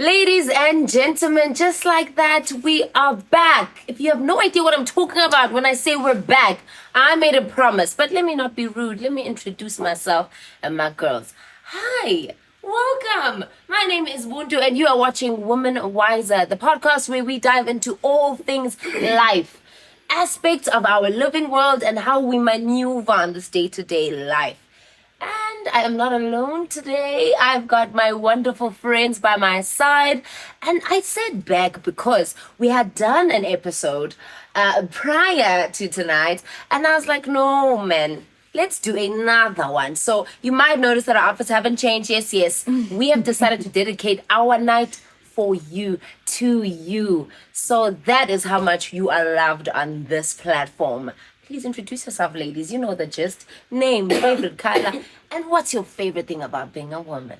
Ladies and gentlemen, just like that, we are back. If you have no idea what I'm talking about when I say we're back, I made a promise. But let me not be rude. Let me introduce myself and my girls. Hi, welcome. My name is Buntu, and you are watching WomanWizer, the podcast where we dive into all things life, aspects of our living world, and how we maneuver on this day-to-day life. And I am not alone today. I've got my wonderful friends by my side. And I said back because we had done an episode prior to tonight. And I was like, no, man, let's do another one. So you might notice that our outfits haven't changed. Yes. We have decided to dedicate our night for you, to you. So that is how much you are loved on this platform. Please introduce yourself, ladies. You know the gist. Name, favorite color, and what's your favorite thing about being a woman?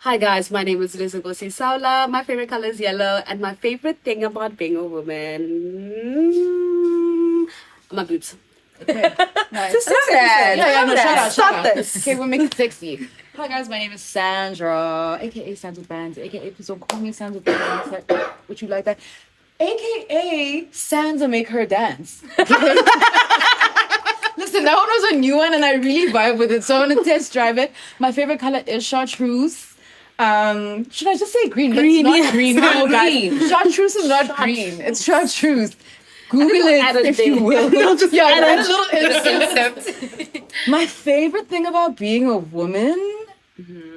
Hi guys, my name is Lizogosi Saula. My favorite color is yellow, and my favorite thing about being a woman, my boobs. Okay. Nice. Just sad. Shut up. Stop this. Okay, we'll make it sexy. Hi guys, my name is Sandra, aka Sands with Bands, aka so call me Sands with Bands. Would you like that? AKA Sansa make her dance. Okay? Listen, that one was a new one and I really vibe with it, so I want to test drive it. My favorite color is chartreuse. Should I just say green? Green, It's not yes. green. No, Green. guys. Chartreuse is not green. It's chartreuse. Google add it a if you thing. will. Just add a little Concept. My favorite thing about being a woman,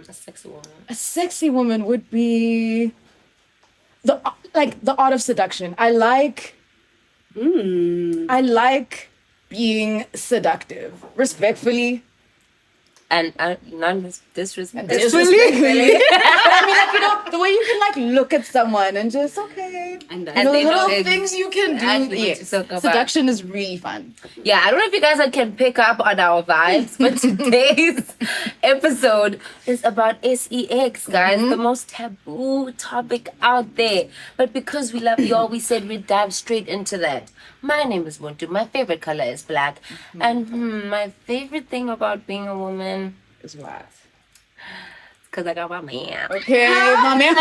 A sexy woman. a sexy woman, would be the art of seduction. I like being seductive, respectfully. And none disrespect. Disrespectfully. I mean, the way you can look at someone and just And the they little know things you can exactly do. what Yes, you're talking about. seduction is really fun. Yeah, I don't know if you guys can pick up on our vibes, but today's episode is about sex, guys. The most taboo topic out there. But because we love y'all, we said we'd dive straight into that. My name is Buntu. My favorite color is black. And my favorite thing about being a woman Is what? because I got my man. Okay, my man.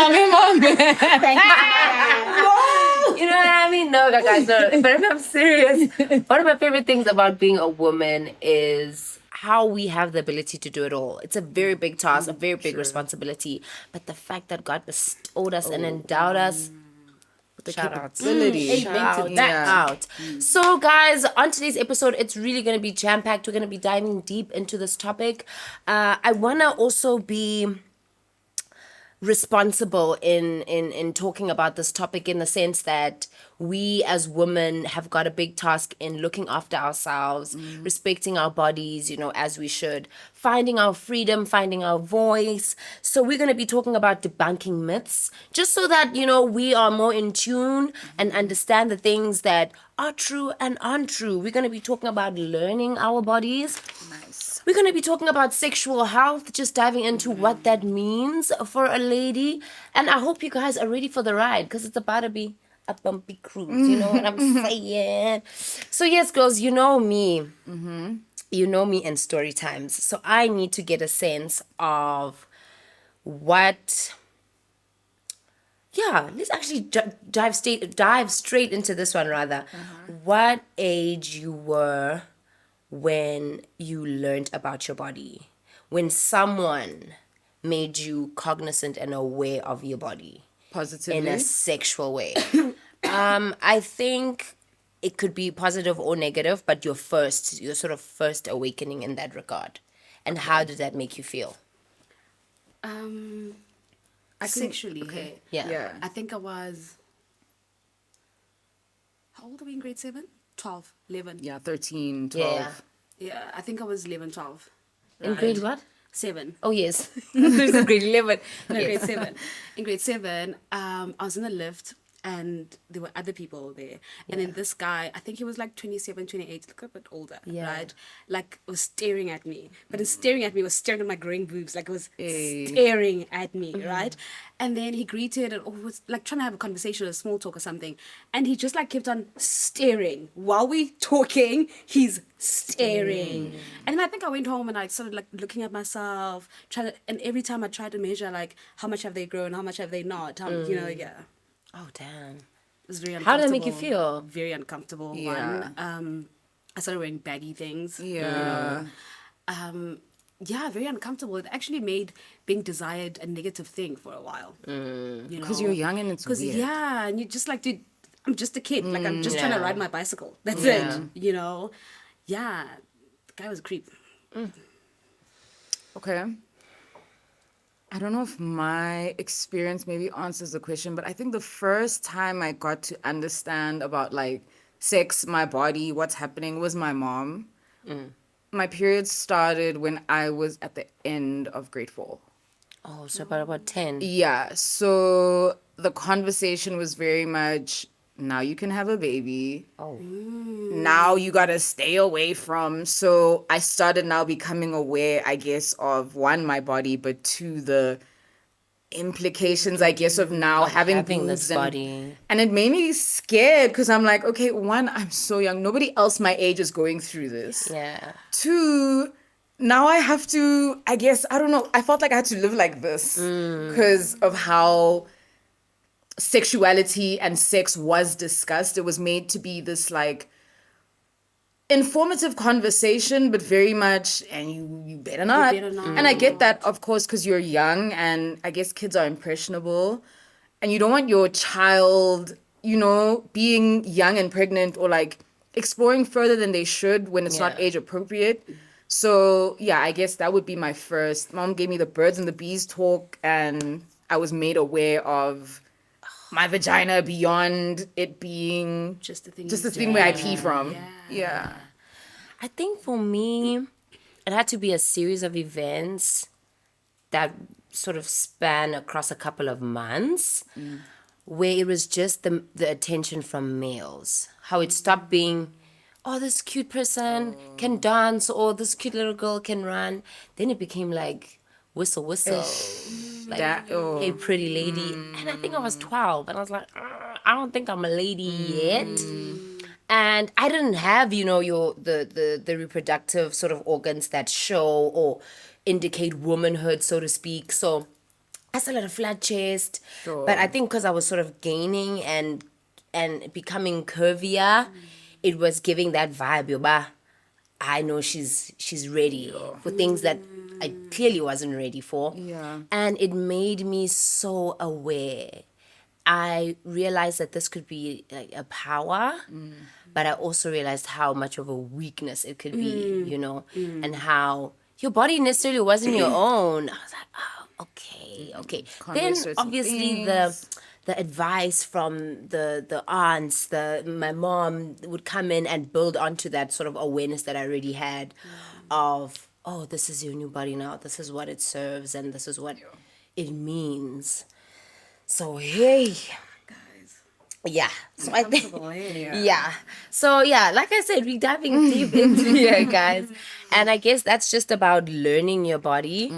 You know what I mean? No, guys, no. But if I'm serious, one of my favorite things about being a woman is how we have the ability to do it all. It's a very big task, a very big responsibility. But the fact that God bestowed us and endowed us with the capability. Shout Yeah. out. So, guys, on today's episode, it's really going to be jam-packed. We're going to be diving deep into this topic. I want to also be responsible in talking about this topic, in the sense that we as women have got a big task in looking after ourselves, respecting our bodies, as we should, finding our freedom, finding our voice. So we're going to be talking about debunking myths, just so that we are more in tune and understand the things that are true and aren't true. We're going to be talking about learning our bodies. Nice. We're going to be talking about sexual health, just diving into what that means for a lady. And I hope you guys are ready for the ride, because it's about to be a bumpy cruise. You know what I'm saying? So yes, girls, you know me. You know me in story times. So I need to get a sense of what... Yeah, let's actually dive straight into this one, rather. What age you were when you learned about your body, when someone made you cognizant and aware of your body Positively. in a sexual way. I think it could be positive or negative, but your sort of first awakening in that regard. And how did that make you feel? Sexually. Yeah. I think I was. How old are we in grade 7? 12, 11. Yeah, 13, 12. Yeah. Yeah, I think I was 11, 12. In grade what? 7. Oh, yes. There's a grade 11. No, grade 7. In grade 7, I was in the lift and there were other people there. And then this guy, I think he was like 27, 28, look a bit older, right? Like, was staring at me. But in staring at me, was staring at my growing boobs. Like, it was staring at me, right? And then he greeted and was like trying to have a conversation or small talk or something. And he just like kept on staring. While we talking, he's staring. And then I think I went home and I started like looking at myself, and every time I tried to measure like how much have they grown, how much have they not, you know, Oh, damn. it was very How uncomfortable. did it make you feel? Very uncomfortable. Yeah. One. I started wearing baggy things. Yeah. Yeah, very uncomfortable. It actually made being desired a negative thing for a while. Because you're young and it's weird. Yeah, and you're just like, dude, I'm just a kid. Like, I'm just trying to ride my bicycle. That's it. You know? Yeah. The guy was a creep. Okay. I don't know if my experience maybe answers the question, but I think the first time I got to understand about like sex, my body, what's happening was my mom. My period started when I was at the end of grade 4. Oh, so about 10. Yeah, so the conversation was very much, now you can have a baby. Oh. Now you gotta stay away from. So I started now becoming aware, I guess, of one, my body, but two, the implications, I guess, of now having having boobs this body. and it made me scared because I'm like, okay, one, I'm so young. Nobody else my age is going through this. Yeah. Two, now I have to, I guess, I don't know. I felt like I had to live like this because of how sexuality and sex was discussed. It was made to be this like informative conversation, but very much, and you better not. And I get that, of course, because you're young and I guess kids are impressionable and you don't want your child, you know, being young and pregnant or like exploring further than they should when it's not age appropriate. So yeah, I guess that would be my first. Mom gave me the birds and the bees talk and I was made aware of my vagina beyond it being Just the thing where I pee from. Yeah. I think for me, it had to be a series of events that sort of span across a couple of months where it was just the attention from males. How it stopped being, oh, this cute person can dance or this cute little girl can run. Then it became like, whistle, whistle. Like, hey, pretty lady. And I think I was 12. And I was like, I don't think I'm a lady yet. And I didn't have, you know, the reproductive sort of organs that show or indicate womanhood, so to speak. So I still had a flat chest. But I think because I was sort of gaining and becoming curvier, it was giving that vibe, yoba. I know she's ready for things that I clearly wasn't ready for. Yeah. And it made me so aware. I realized that this could be like a power, but I also realized how much of a weakness it could be, you know, and how your body necessarily wasn't your own. I was like, oh, okay. Then obviously the advice from the aunts, my mom would come in and build onto that sort of awareness that I already had of, oh, this is your new body now. This is what it serves and this is what it means. So, hey. Yeah. So I think, yeah. So yeah, like I said, we're diving deep into here, guys. And I guess that's just about learning your body.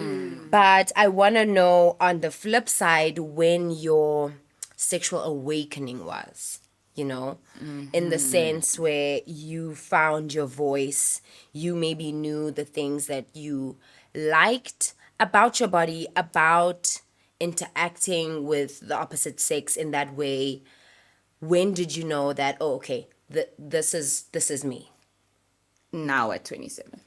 But I want to know on the flip side when your sexual awakening was, you know, in the sense where you found your voice, you maybe knew the things that you liked about your body, about interacting with the opposite sex in that way. When did you know that, oh, okay, this is me? Now at 27.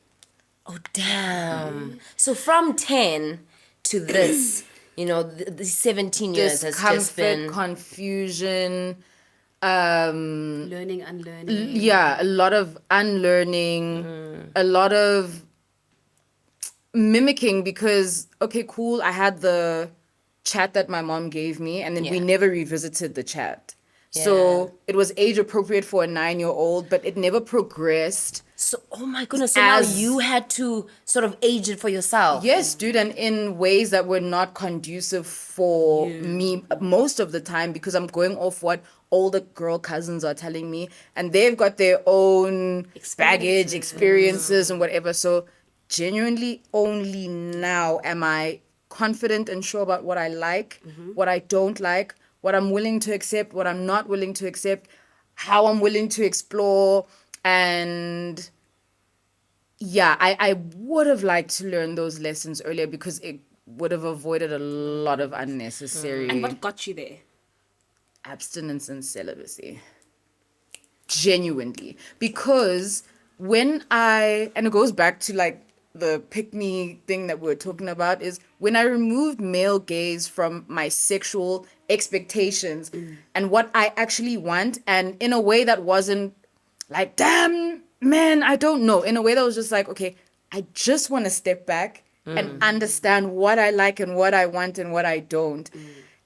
Oh, damn. So from 10 to this, you know, the 17 years has just been... confusion, learning, unlearning. Yeah, a lot of unlearning, a lot of mimicking because, okay, cool, I had the chat that my mom gave me and then we never revisited the chat. So it was age appropriate for a 9-year-old, but it never progressed. So, oh my goodness. So now As- you had to sort of age it for yourself. Yes, dude, and in ways that were not conducive for me most of the time, because I'm going off what older girl cousins are telling me, and they've got their own baggage, experiences, and whatever. So genuinely only now am I confident and sure about what I like, what I don't like, what I'm willing to accept, what I'm not willing to accept, how I'm willing to explore. And yeah, I would have liked to learn those lessons earlier, because it would have avoided a lot of unnecessary And what got you there? abstinence and celibacy. Genuinely. Because and it goes back to like the pick me thing that we were talking about, is when I removed male gaze from my sexual expectations and what I actually want, and in a way that wasn't like, damn, man, I don't know. In a way that was just like, okay, I just want to step back and understand what I like and what I want and what I don't.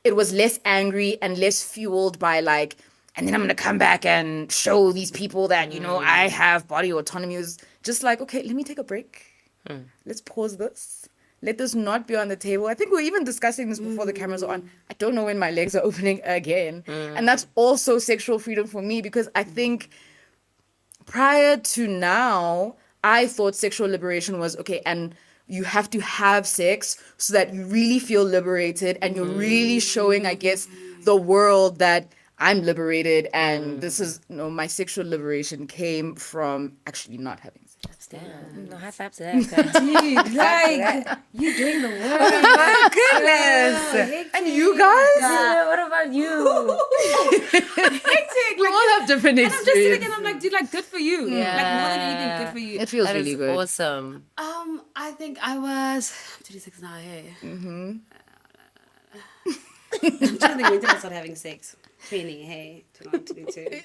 It was less angry and less fueled by like, and then I'm going to come back and show these people that, I have body autonomy. It was just like, okay, let me take a break. Let's pause this. Let this not be on the table. I think we were even discussing this before the cameras are on. I don't know when my legs are opening again. And that's also sexual freedom for me, because I think prior to now, I thought sexual liberation was, okay, and you have to have sex so that you really feel liberated, and you're really showing, I guess, the world that I'm liberated, and this is, my sexual liberation came from actually not having sex. Damn. No, high five to that. Guy. Dude, like, you doing the work. My goodness. And you guys? Yeah, what about you? Hectic. We all have different And I'm just sitting experiences. and I'm like, dude, like, good for you. Like, more than anything, good for you. It feels That really is good. awesome. I think I was 26 now, hey. I'm trying to think, when did I start having sex? 20, hey. 21, 22.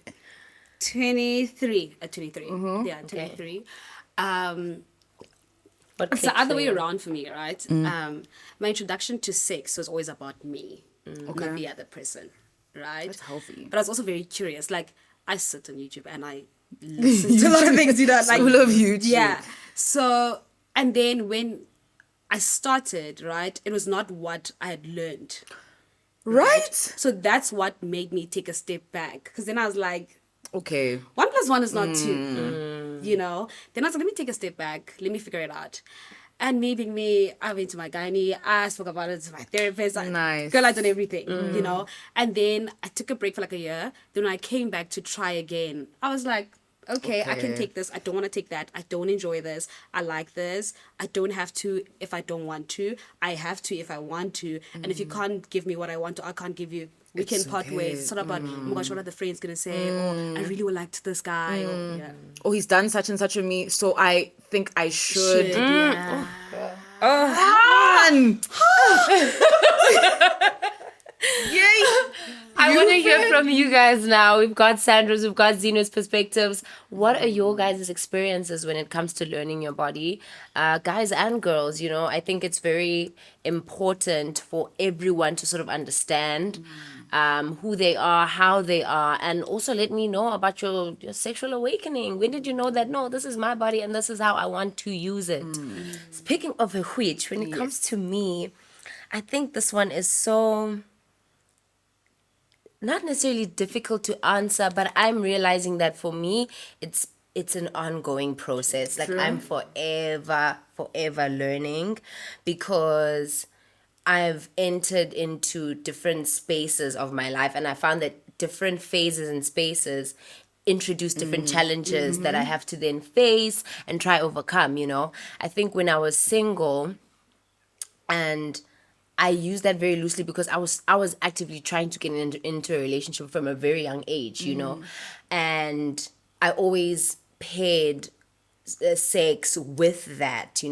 23. 23. Yeah, 23. What It's the clicked other for way you? around for me, right? My introduction to sex was always about me, not the other person, right? That's healthy. But I was also very curious. Like, I sit on YouTube and I listen to a lot of things, like School of YouTube. yeah. So, and then when I started, right, it was not what I had learned. Right? So that's what made me take a step back. Because then I was like, Okay. 1 + 1 is not 2, you know? Then I was like, let me take a step back. Let me figure it out. And me being me, I went to my gynae. I spoke about it to my therapist. Nice. Girl, I done everything, you know? And then I took a break for like a year. Then when I came back to try again, I was like, okay, I can Okay. take this. I don't want to take that. I don't enjoy this. I like this. I don't have to if I don't want to. I have to if I want to. And if you can't give me what I want to, I can't give you. We It's can part okay. ways. It's not about, oh my gosh, what are the friends going to say? Or I really would like this guy. Or, yeah. Oh, he's done such and such with me, so I think I should. Yeah. Man! Yay! I want to hear from you guys now. We've got Sandra's, we've got Zeno's perspectives. What are your guys' experiences when it comes to learning your body? Guys and girls, I think it's very important for everyone to sort of understand who they are, how they are, and also let me know about your sexual awakening. When did you know that, no, this is my body and this is how I want to use it? Speaking of a which, when it comes to me, I think this one is so not necessarily difficult to answer, but I'm realizing that for me, it's an ongoing process. Like I'm forever learning, because I've entered into different spaces of my life, and I found that different phases and spaces introduce different challenges that I have to then face and try overcome. I think when I was single, and I use that very loosely because I was actively trying to get into a relationship from a very young age, and I always paired sex with that,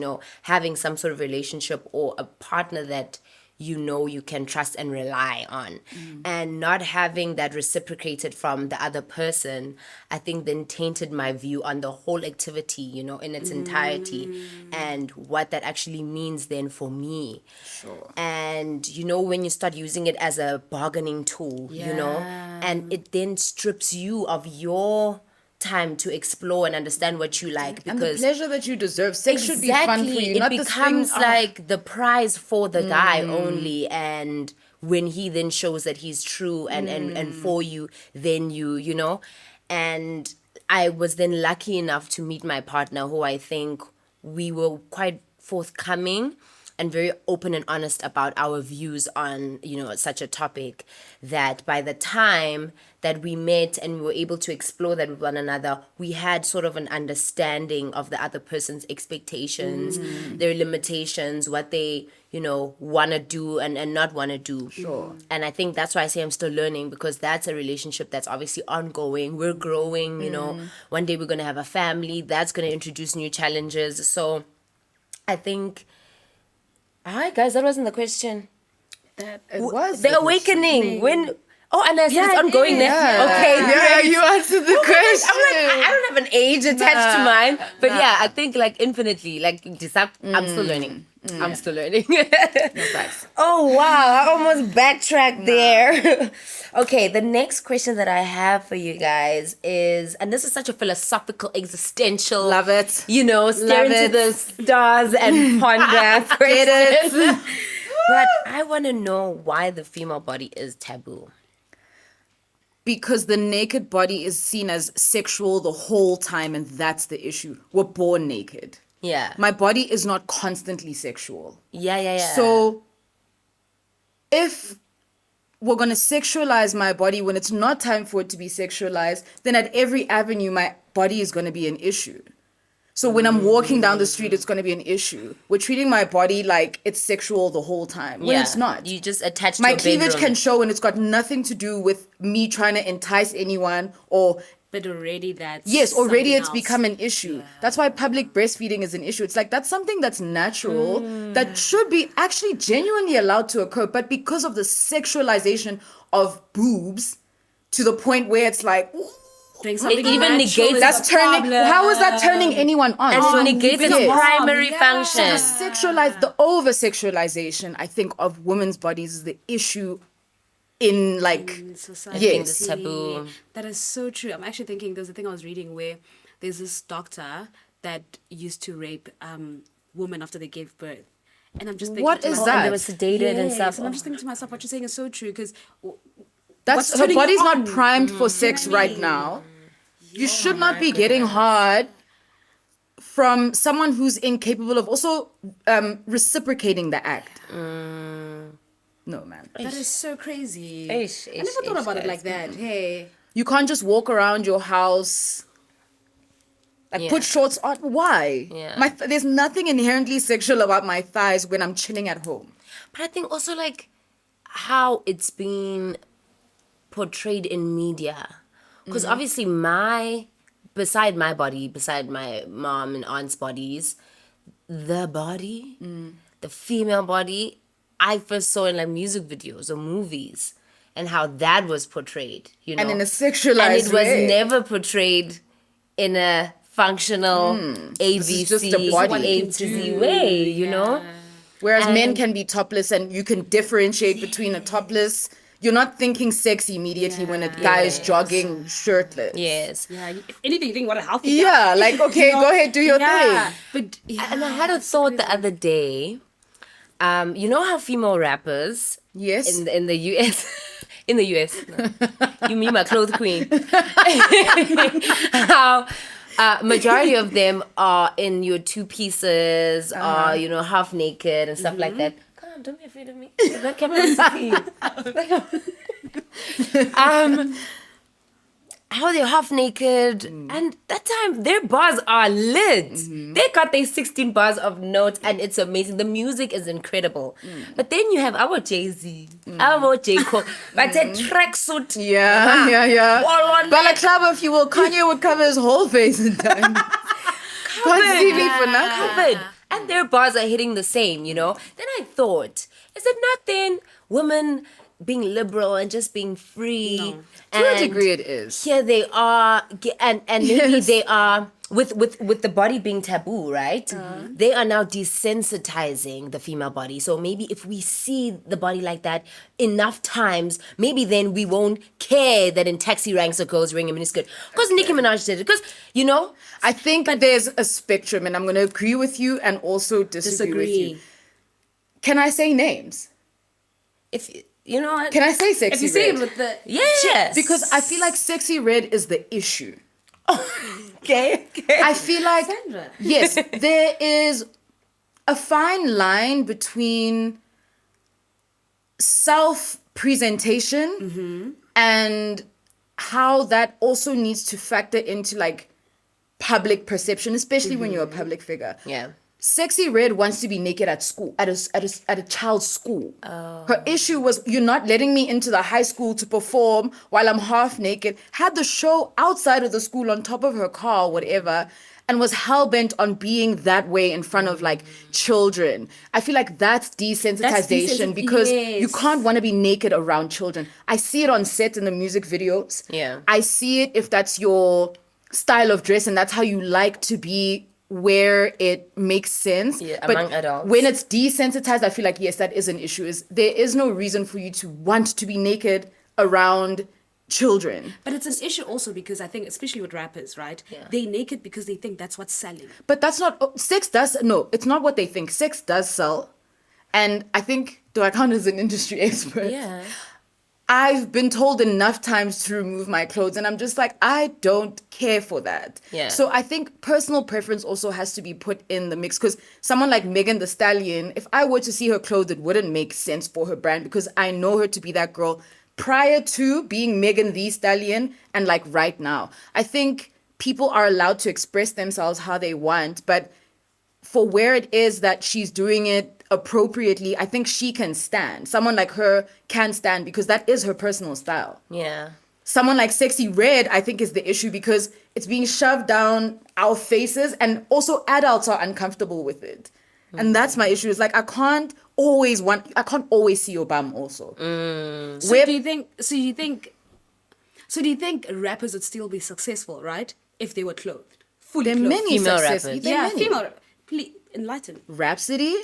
having some sort of relationship or a partner that you can trust and rely on, and not having that reciprocated from the other person, I think then tainted my view on the whole activity, in its entirety, and what that actually means then for me. Sure. And when you start using it as a bargaining tool, and it then strips you of your time to explore and understand what you like, And the because pleasure that you deserve. Sex should be fun for you, it not becomes this thing, like the prize for the guy only, and when he then shows that he's true and for you, then you know. And I was then lucky enough to meet my partner, who I think we were quite forthcoming and very open and honest about our views on, you know, such a topic, that by the time that we met and we were able to explore that with one another, we had sort of an understanding of the other person's expectations, their limitations, what they, you know, want to do and not want to do. Sure. And I think that's why I say I'm still learning, because that's a relationship that's obviously ongoing. We're growing, you know. One day we're going to have a family. That's going to introduce new challenges. So I think... All right, guys, that wasn't the question. That It was The awakening. When... Oh, and I said it's ongoing now. Yeah. Okay, Yeah, great. you answered the question. I'm like, I don't have an age attached to mine. But yeah, I think like infinitely, like I'm still learning. I'm still learning. Oh, wow. I almost backtracked there. Okay, the next question that I have for you guys is, and this is such a philosophical, existential. Love it. You know, stare Love into it. the stars and ponder question. Get it? But I want to know why the female body is taboo. Because the naked body is seen as sexual the whole time, and that's the issue. We're born naked. Yeah. My body is not constantly sexual. Yeah. So if we're going to sexualize my body when it's not time for it to be sexualized, then at every avenue, my body is going to be an issue. So when I'm walking down the street, it's going to be an issue. We're treating my body like it's sexual the whole time, when it's not. You just attach My to a cleavage bedroom. can show, and it's got nothing to do with me trying to entice anyone or... But already that's Yes, already something it's else. become an issue. That's why public breastfeeding is an issue. It's like, that's something that's natural, that should be actually genuinely allowed to occur. But because of the sexualization of boobs, to the point where it's like, ooh, Doing something even natural negates is that's a turning, problem. how is that turning anyone on? And So it negates its yes. primary Yeah. So the function. the over-sexualization, I think, of women's bodies is the issue in like... In society. Yes. the taboo. That is so true. I'm actually thinking there's a thing I was reading where there's this doctor that used to rape women after they gave birth. And I'm just thinking What to is myself, that? And they were sedated and stuff. And I'm just thinking to myself, what you're saying is so true, because That's what's her turning you body's not on? primed for sex right now. You should not be getting hard from someone who's incapable of also reciprocating the act. No, man. That is so crazy. Ish, I never thought about it like that. Hey. You can't just walk around your house, like Yeah. put shorts on. Why? Yeah. There's nothing inherently sexual about my thighs when I'm chilling at home. But I think also like how it's been portrayed in media. Because obviously beside my body, beside my mom and aunt's bodies, the body, the female body, I first saw in like music videos or movies, and how that was portrayed, you know. And in a sexualized And it was way. never portrayed in a functional ABC, is just a body. A to Z way, you know. Whereas men And- can be topless, and you can differentiate between a topless. You're not thinking sex immediately when a guy is jogging shirtless. Yes. Yeah, if anything, you think what a healthy Yeah, like, okay, go ahead, do your yeah. thing. But yeah, And I had a thought the other day. You know how female rappers Yes. in the US in the US no. You mean my clothes queen. How majority of them are in your two pieces, are you know half naked and stuff like that. Come on, don't be afraid of me. That camera is how they're half naked, and that time their bars are lit. They got their 16 bars of notes, and it's amazing. The music is incredible. But then you have our Jay-Z, our J. Cole, but a tracksuit. Yeah. All on Balaclava, if you will. Kanye would cover his whole face in time. Can't see me for nothing. covered. And their bars are hitting the same, you know. Then I thought, is it not then women being liberal and just being free. No. And To a degree it is. here they are, and maybe Yes. they are with the body being taboo, right? They are now desensitizing the female body. So maybe if we see the body like that enough times, maybe then we won't care that in taxi ranks a girl's wearing a miniskirt. Because Nicki Minaj did it. Because I think there's a spectrum, and I'm going to agree with you and also disagree with you. Can I say names? if you know what, Can I say Sexy If you say Red? it with the yes, Because I feel like Sexy Red is the issue. okay. I feel like, Sandra. yes, there is a fine line between self-presentation and how that also needs to factor into like public perception, especially when you're a public figure. Yeah. Sexy Red wants to be naked at school, at a child's school. Her issue was, you're not letting me into the high school to perform while I'm half naked. Had the show outside of the school on top of her car, whatever, and was hell-bent on being that way in front of like children. I feel like that's desensitization because you can't want to be naked around children. I see it on set in the music videos. Yeah. I see it if that's your style of dress and that's how you like to be, where it makes sense. Yeah, but among adults. when it's desensitized, I feel like, yes, that is an issue. There is no reason for you to want to be naked around children. But it's an issue also because I think, especially with rappers, right? Yeah. They naked because they think that's what's selling. But that's not, it's not what they think. Sex does sell. And I think, do I count as an industry expert? Yeah. I've been told enough times to remove my clothes, and I'm just like, I don't care for that. Yeah. So I think personal preference also has to be put in the mix, because someone like Megan Thee Stallion, if I were to see her clothes, it wouldn't make sense for her brand, because I know her to be that girl prior to being Megan Thee Stallion and like right now. I think people are allowed to express themselves how they want, but for where it is that she's doing it appropriately, I think she can stand. Someone like her can stand because that is her personal style. Yeah. Someone like Sexy Red, I think, is the issue because it's being shoved down our faces, and also adults are uncomfortable with it. And that's my issue. Is like, I can't always see your bum also. So do you think rappers would still be successful, right? If they were clothed. Fully There are clothed. many Female success. rappers. there are Yeah, many. female. Please enlighten. Rhapsody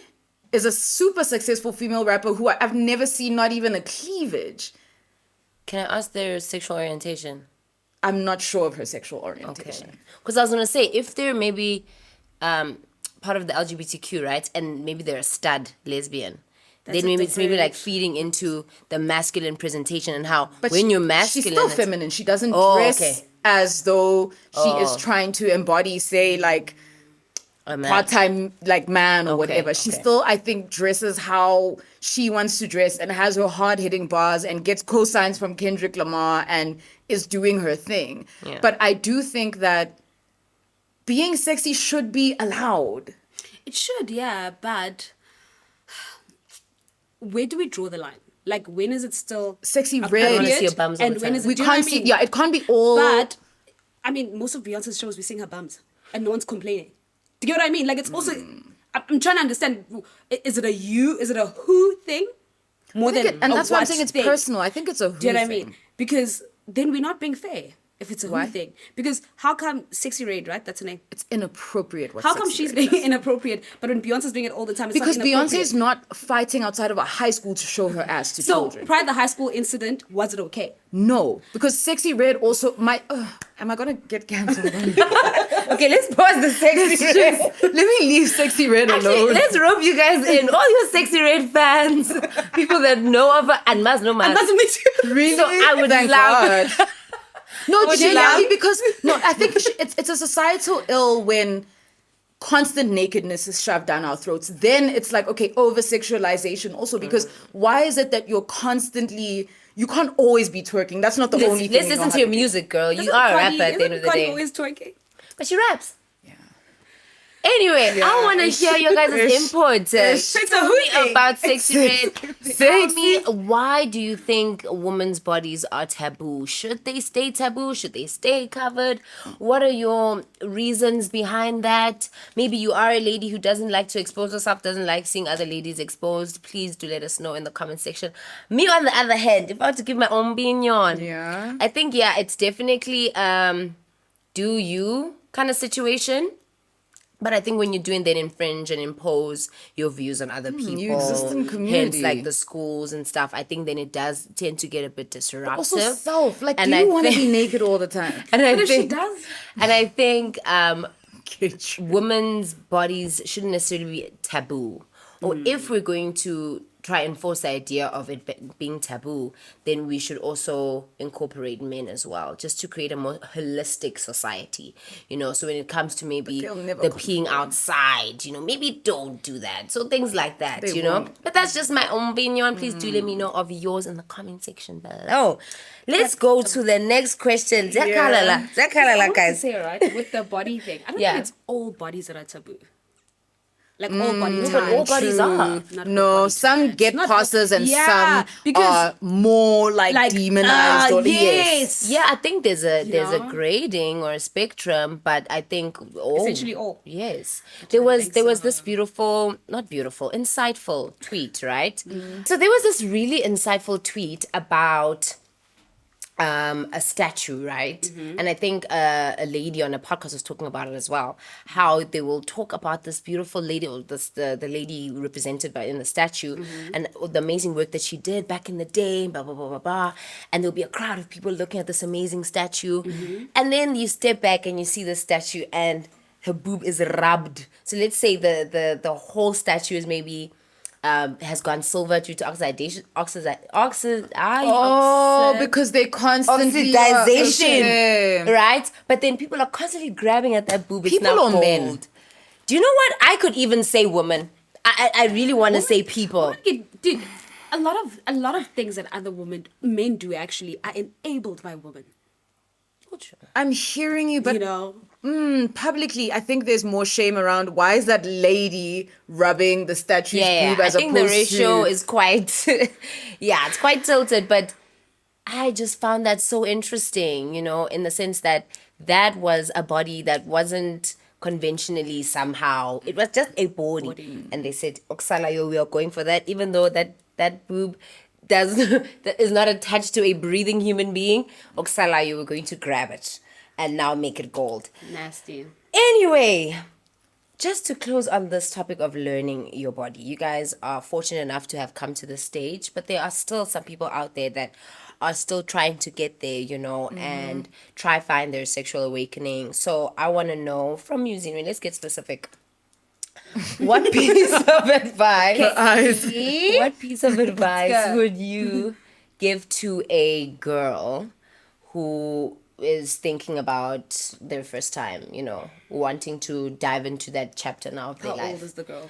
is a super successful female rapper who I've never seen not even a cleavage. Can I ask their sexual orientation? I'm not sure of her sexual orientation. Okay. Because I was gonna say, if they're maybe part of the LGBTQ, right, and maybe they're a stud lesbian, That's then a maybe it's maybe different- like feeding into the masculine presentation and how But when you're she's masculine, still it's- feminine. She doesn't Oh, dress okay. as though she is Oh. trying to embody, say, like a man. part-time like man or Okay, whatever. She okay. still, I think, dresses how she wants to dress and has her hard-hitting bars and gets cosigns from Kendrick Lamar and is doing her thing. Yeah. But I do think that being sexy should be allowed. It should, yeah, but where do we draw the line? Like, when is it still Sexy I Red. wanna see your bums all and the when time. is it? We do you know can't what I see. mean? Yeah, it can't be all. But I mean, most of Beyonce's shows we seeing her bums, and no one's complaining. Do you get what I mean? Like, it's also. I'm trying to understand. Is it a you? Is it a who thing? More than and a that's why I'm what saying it's thing? personal. I think it's a who Do you know what I thing. mean? Because then we're not being fair if it's a Why? who thing. Because how come Sexy Red, right? That's her name. It's inappropriate. What How come Sexy she's Red being inappropriate, but when Beyonce's doing it all the time, it's Because not inappropriate? Beyonce is not fighting outside of a high school to show her ass to So children. prior to the high school incident, was it okay? No, because Sexy Red also might. Am I gonna get cancelled? Okay, let's pause the sexy red. Let me leave Sexy Red Actually, alone. let's rope you guys in. All your sexy red fans, people that know of her and must know my. And that's me too. Really? So I would Thank laugh. God. No, Would you genuinely, laugh? because no, I think it's a societal ill when constant nakedness is shoved down our throats. Then it's like, okay, over-sexualization also, because why is it that you're constantly, you can't always be twerking? That's not the only thing. Let's you know listen how to your do. music, girl. You Isn't are a Cardi- rapper at the end of isn't the Cardi day. always twerking? But she raps. Yeah. Anyway, I want to hear your guys' input. Tell me about sexy red. Tell me, why do you think women's bodies are taboo? Should they stay taboo? Should they stay covered? What are your reasons behind that? Maybe you are a lady who doesn't like to expose herself, doesn't like seeing other ladies exposed. Please do let us know in the comment section. Me, on the other hand, if I were to give my own opinion, I think, it's definitely do you kind of situation. But I think when you're doing that, infringe and impose your views on other people, you exist in community. hence like the schools and stuff, I think then it does tend to get a bit disruptive. Also self. Like, do you want to be naked all the time? And I think she does. And I think women's bodies shouldn't necessarily be taboo. Or if we're going to try and force the idea of it being taboo, then we should also incorporate men as well, just to create a more holistic society. So when it comes to maybe the peeing outside, maybe don't do that. So things like that, won't. But that's just my own opinion. Please do let me know of yours in the comment section below. Let's go to the next question. Zakalala, guys. Say, right, with the body thing, I don't think it's all bodies that are taboo. Like all body types. But all bodies are. No, some get passes and some are more like demonized. Yes. Yeah, I think there's a grading or a spectrum, but I think essentially all. Yes. There was this insightful tweet, right? So there was this really insightful tweet about a statue, right? And I think a lady on a podcast was talking about it as well, how they will talk about this beautiful lady, or the lady represented by in the statue, and the amazing work that she did back in the day, blah blah blah blah blah, and there'll be a crowd of people looking at this amazing statue, and then you step back and you see the statue and her boob is rubbed. So let's say the whole statue is maybe has gone silver due to oxidation. Because they constantly oxidization, right? But then people are constantly grabbing at that boob. People it's now or gold. men? Do you know what? I could even say women. I really want to say people. Dude, a lot of things that other men do actually are enabled by women. I'm hearing you, but publicly, I think there's more shame around. Why is that lady rubbing the statue's boob as I think the opposed ratio to... is quite, it's quite tilted. But I just found that so interesting, in the sense that was a body that wasn't conventionally somehow. It was just a body. And they said, Oksalayo, we are going for that, even though that boob that is not attached to a breathing human being. Oksalayo, we're going to grab it and now make it gold. Nasty. Anyway, just to close on this topic of learning your body, you guys are fortunate enough to have come to this stage, but there are still some people out there that are still trying to get there, and try find their sexual awakening. So I want to know from you, Zinri, let's get specific. What piece of advice? What piece of advice would you give to a girl who is thinking about their first time, wanting to dive into that chapter now of their life? How old is the girl?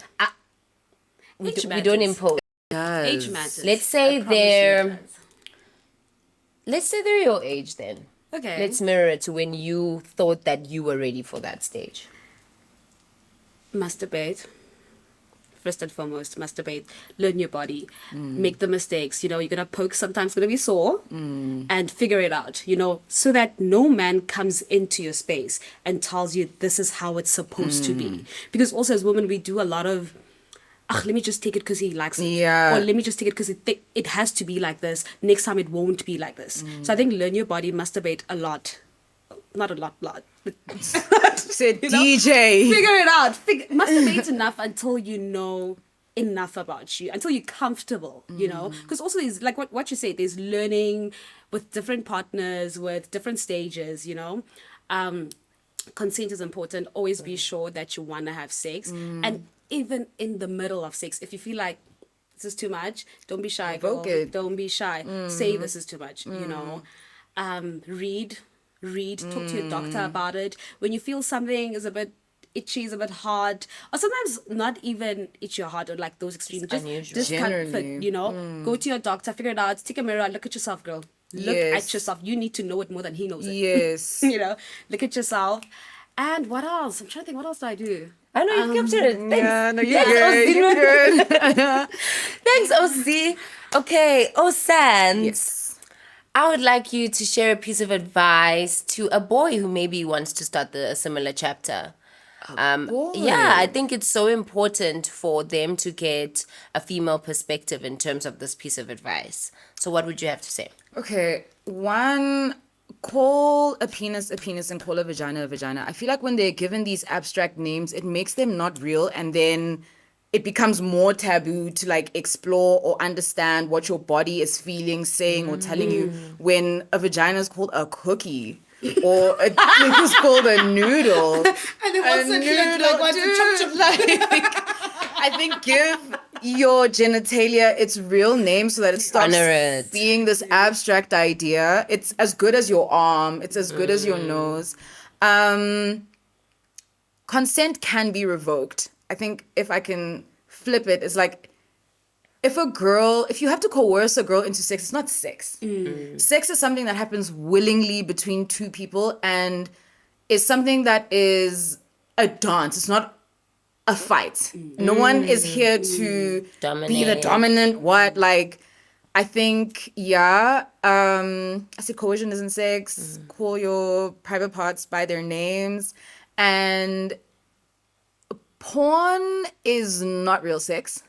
We don't impose. Age matters. Let's say they're your age then. Okay. Let's mirror it to when you thought that you were ready for that stage. Masturbate. First and foremost, masturbate. Learn your body. Make the mistakes. You're going to poke. Sometimes it's going to be sore. And figure it out, so that no man comes into your space and tells you this is how it's supposed to be. Because also as women, we do a lot of, let me just take it because he likes it. Yeah. Or let me just take it because it has to be like this. Next time it won't be like this. So I think learn your body, masturbate a lot. Not a lot. Said DJ. Figure it out. Masturbate enough until you know enough about you, until you're comfortable, Because also there's, like what you say, there's learning with different partners, with different stages, Consent is important. Always be sure that you want to have sex. And even in the middle of sex, if you feel like this is too much, don't be shy, girl. Don't be shy. Say this is too much, Read, talk to your doctor about it. When you feel something is a bit itchy, is a bit hard, or sometimes not even itchy or hard, or like those extreme, just discomfort, Go to your doctor, figure it out, take a mirror, look at yourself, girl. Look at yourself. You need to know it more than he knows it. Yes. Look at yourself. And what else? I'm trying to think, what else do I do? I know you've captured it. Thanks. Yeah, no, you're Thanks, good. You're good. Thanks, OC. Okay, Sans. Yes. I would like you to share a piece of advice to a boy who maybe wants to start a similar chapter. Boy. Yeah, I think it's so important for them to get a female perspective in terms of this piece of advice. So what would you have to say? Okay, one, call a penis and call a vagina. I feel like when they're given these abstract names, it makes them not real, and then it becomes more taboo to like explore or understand what your body is feeling, saying, or telling you, when a vagina is called a cookie. Or a dick is called a noodle. And then what's it like? What's Dude, like, I think give your genitalia its real name so that it stops Honor it. being this abstract idea. It's as good as your arm. It's as good as your nose. Consent can be revoked. I think if I can flip it, it's like, if you have to coerce a girl into sex, it's not sex. Sex is something that happens willingly between two people and is something that is a dance. It's not a fight. No one is here to be the dominant I think, I said coercion isn't sex. Call your private parts by their names. And porn is not real sex.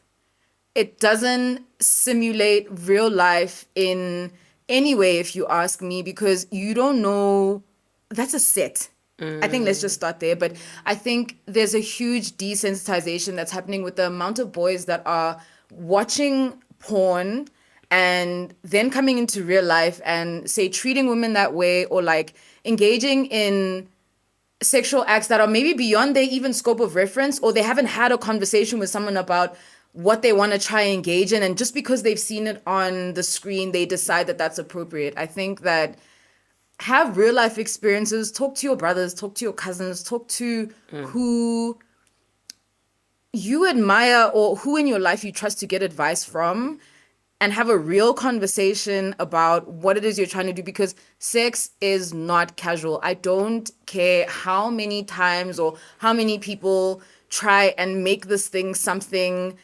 It doesn't simulate real life in any way, if you ask me, because you don't know. That's a set. I think let's just start there. But I think there's a huge desensitization that's happening with the amount of boys that are watching porn and then coming into real life and, say, treating women that way, or like engaging in sexual acts that are maybe beyond their even scope of reference, or they haven't had a conversation with someone about what they want to try and engage in, and just because they've seen it on the screen, they decide that that's appropriate. I think that have real life experiences, talk to your brothers, talk to your cousins, talk to who you admire or who in your life you trust to get advice from, and have a real conversation about what it is you're trying to do, because sex is not casual. I don't care how many times or how many people try and make this thing something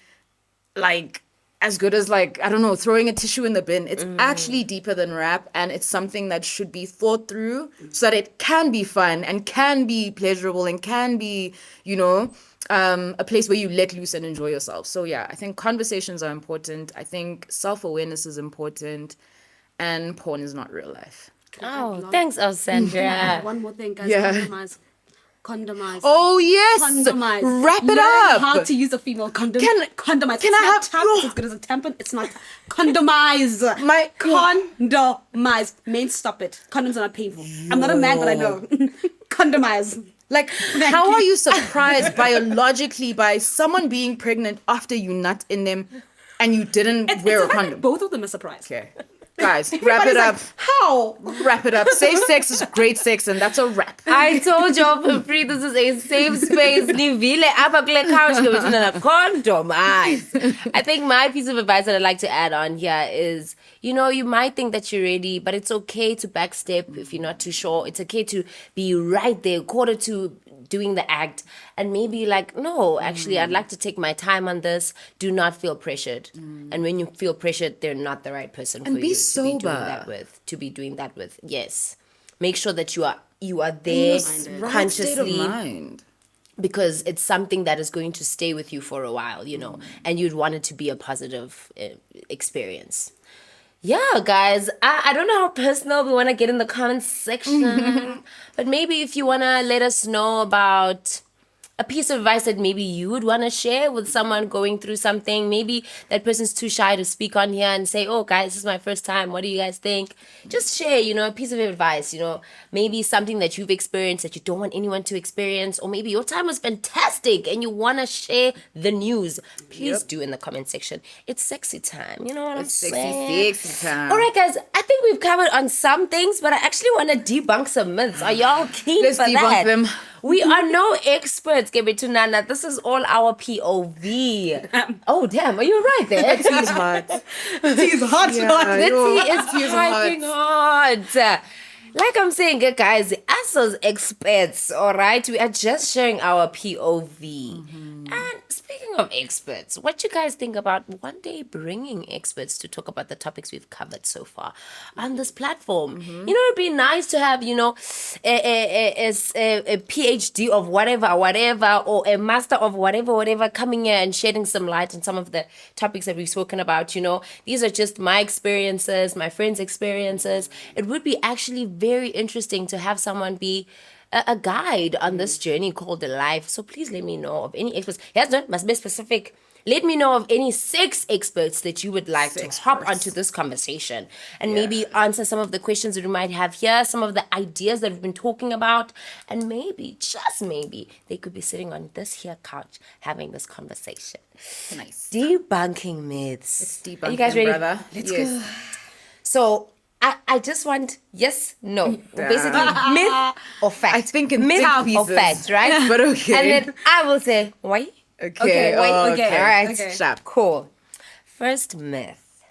like as good as, like, I don't know, throwing a tissue in the bin. It's actually deeper than rap, and it's something that should be thought through so that it can be fun and can be pleasurable and can be, a place where you let loose and enjoy yourself. So yeah, I think conversations are important. I think self-awareness is important, and porn is not real life. Oh, thanks, Sandra. One more thing, guys. Yeah. Condomize. Oh yes, Condomize. Wrap it Learn up. how to use a female condom. Condomize. Can It's I not have as good as a tampon? It's not. Condomize. Condomize. Men, stop it. Condoms are not painful. I'm not a man, but I know. Condomize. Like, how are you surprised biologically by someone being pregnant after you nut in them and you didn't wear a condom? Both of them are surprised. Okay. Guys, wrap it up. Like, how? Wrap it up. Safe sex is great sex, and that's a wrap. I told y'all for free, this is a safe space. Nivile apa kule couch condomize. I think my piece of advice that I'd like to add on here is, you might think that you're ready, but it's okay to backstep if you're not too sure. It's okay to be right there, quarter to doing the act, and maybe like, no, actually, I'd like to take my time on this. Do not feel pressured. And when you feel pressured, they're not the right person for be you sober. to be doing that with. Yes. Make sure that you are there consciously. State of mind. Because it's something that is going to stay with you for a while, and you'd want it to be a positive experience. Yeah, guys, I don't know how personal we want to get in the comments section, but maybe if you want to let us know about a piece of advice that maybe you would want to share with someone going through something. Maybe that person's too shy to speak on here and say, oh, guys, this is my first time. What do you guys think? Just share, a piece of advice, maybe something that you've experienced that you don't want anyone to experience, or maybe your time was fantastic and you want to share the news. Please do in the comment section. It's sexy time. You know what I'm saying? Sexy time. All right, guys, I think we've covered on some things, but I actually want to debunk some myths. Are y'all keen Let's for debunk that? them. We are no experts, Gebetunana. This is all our POV. Oh, damn. Are you right there? Tea's hot. Tea's hot. Yeah, The tea is fucking hot. Like I'm saying, guys, us as experts, all right, we are just sharing our POV. And speaking of experts, what you guys think about one day bringing experts to talk about the topics we've covered so far on this platform? You know, it'd be nice to have, you know, a PhD of whatever, or a master of whatever, coming here and shedding some light on some of the topics that we've spoken about. You know, these are just my experiences, my friends' experiences. It would be actually very interesting to have someone be a guide on this journey called life. So please let me know of any experts. Yes, no, must be specific. Let me know of any sex experts that you would like to hop onto this conversation and maybe answer some of the questions that we might have here, some of the ideas that we've been talking about, and maybe, just maybe, they could be sitting on this here couch having this conversation. Nice. Debunking myths. It's debunking, Are you guys ready? brother. Let's go. So I just want yes, no. Basically, myth or fact. I think in myth thick or pieces. fact, right? But okay. And then I will say, why? Okay. Okay. All right. Okay. Sharp. Cool. First myth.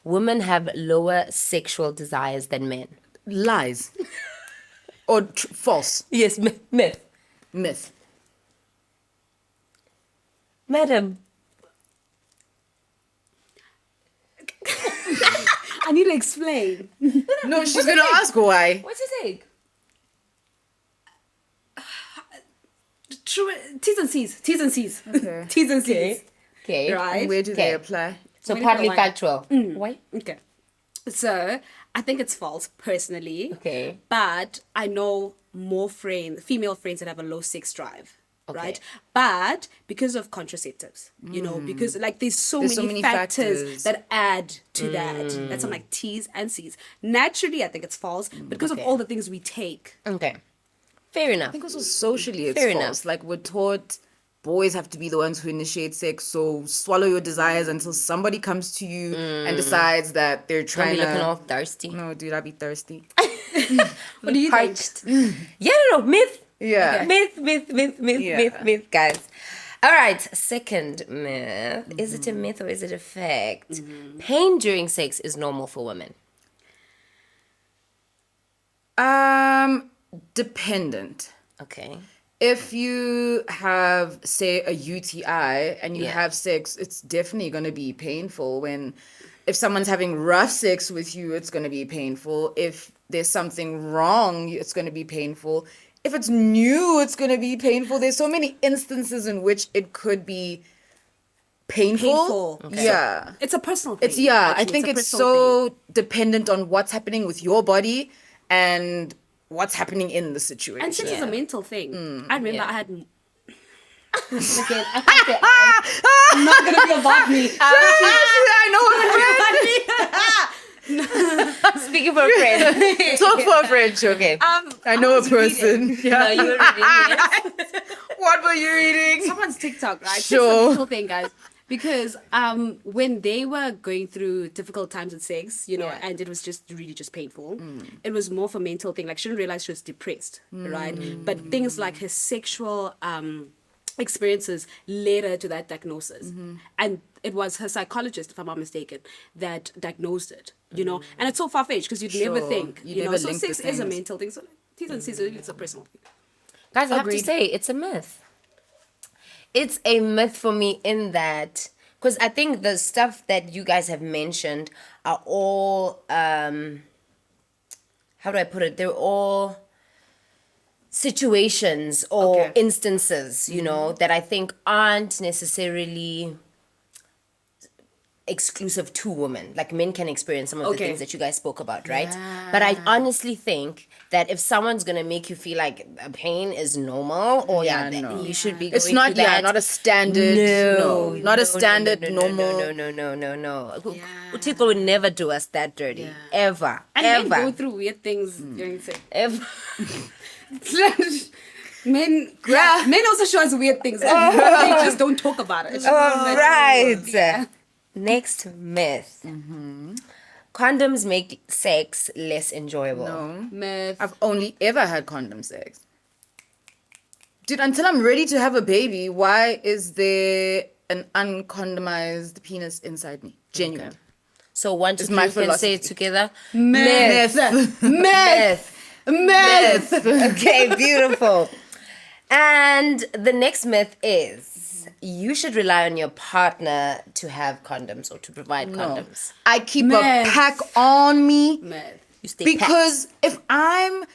Women have lower sexual desires than men. Lies. Or false. Yes, myth. Myth. Madam. I need to explain. No, she's gonna ask why. What's your take? True. T's and C's. T's and C's. Okay. T's and C's. Okay. Right. Where do they Okay. apply? So Wait, partly why? factual. Why? Okay. So I think it's false personally. Okay. But I know more female friends that have a low sex drive. Okay. Right. But because of contraceptives, you know, because like there's so many factors that add to that. That's on like T's and C's. Naturally, I think it's false because of all the things we take. Okay. Fair enough. I think also socially it's Fair false. enough. Like we're taught boys have to be the ones who initiate sex, so swallow your desires until somebody comes to you and decides that they're Don't trying be looking all to. thirsty. No, dude, I'd be thirsty. What do you think? Parched. Yeah, no, myth. Yeah. Myth, guys. All right, second myth. Is it a myth or is it a fact? Pain during sex is normal for women. Dependent. Okay. If you have, say, a UTI and you Yeah. have sex, it's definitely going to be painful. If someone's having rough sex with you, it's going to be painful. If there's something wrong, it's going to be painful. If it's new, it's going to be painful. There's so many instances in which it could be painful. Okay. Yeah. It's a personal thing. I actually. think a it's personal thing. so dependent on what's happening with your body and what's happening in the situation. And sex is a mental thing. I remember Yeah. I had. Again, I can't say I'm not gonna be about me. I Speaking for a friend. know. Talk for a friend, okay. I know a person. No, Yeah. you were reading it. What were you reading? Someone's TikTok, right? Sure. Sex is a mental thing, guys. Because when they were going through difficult times with sex, you know, and it was just really just painful, it was more of a mental thing. Like she didn't realize she was depressed, right? But things like her sexual experiences led her to that diagnosis. And it was her psychologist, if I'm not mistaken, that diagnosed it, you know? And it's so far-fetched because you'd never Sure. think, You'd you know? never So link the sex is a things. mental thing. So like, T's and C's, it's a personal thing. Guys, I have to Agreed. say, it's a myth. It's a myth for me in that, because I think the stuff that you guys have mentioned are all, how do I put it? They're all situations or instances, you know, that I think aren't necessarily exclusive to women. Like men can experience some of the things that you guys spoke about, right? But I honestly think that if someone's gonna make you feel like pain is normal or that no. you should be It's going not, through that, not a standard, not a standard normal. No. Uthixo would never do us that dirty. Ever. And men go Ever. through weird things during sex. Ever. Men also show us weird things. They just don't talk about it. All right. Next myth. Condoms make sex less enjoyable. No. Myth. I've only ever had condom sex. Dude, until I'm ready to have a baby, why is there an uncondomized penis inside me? Genuine. So one, two, It's three, my we can say philosophy. it together. Myth. Myth. Myth. Okay, beautiful. And the next myth is you should rely on your partner to have condoms or to provide condoms. I keep a Myth. pack on me. Myth. You stay Because if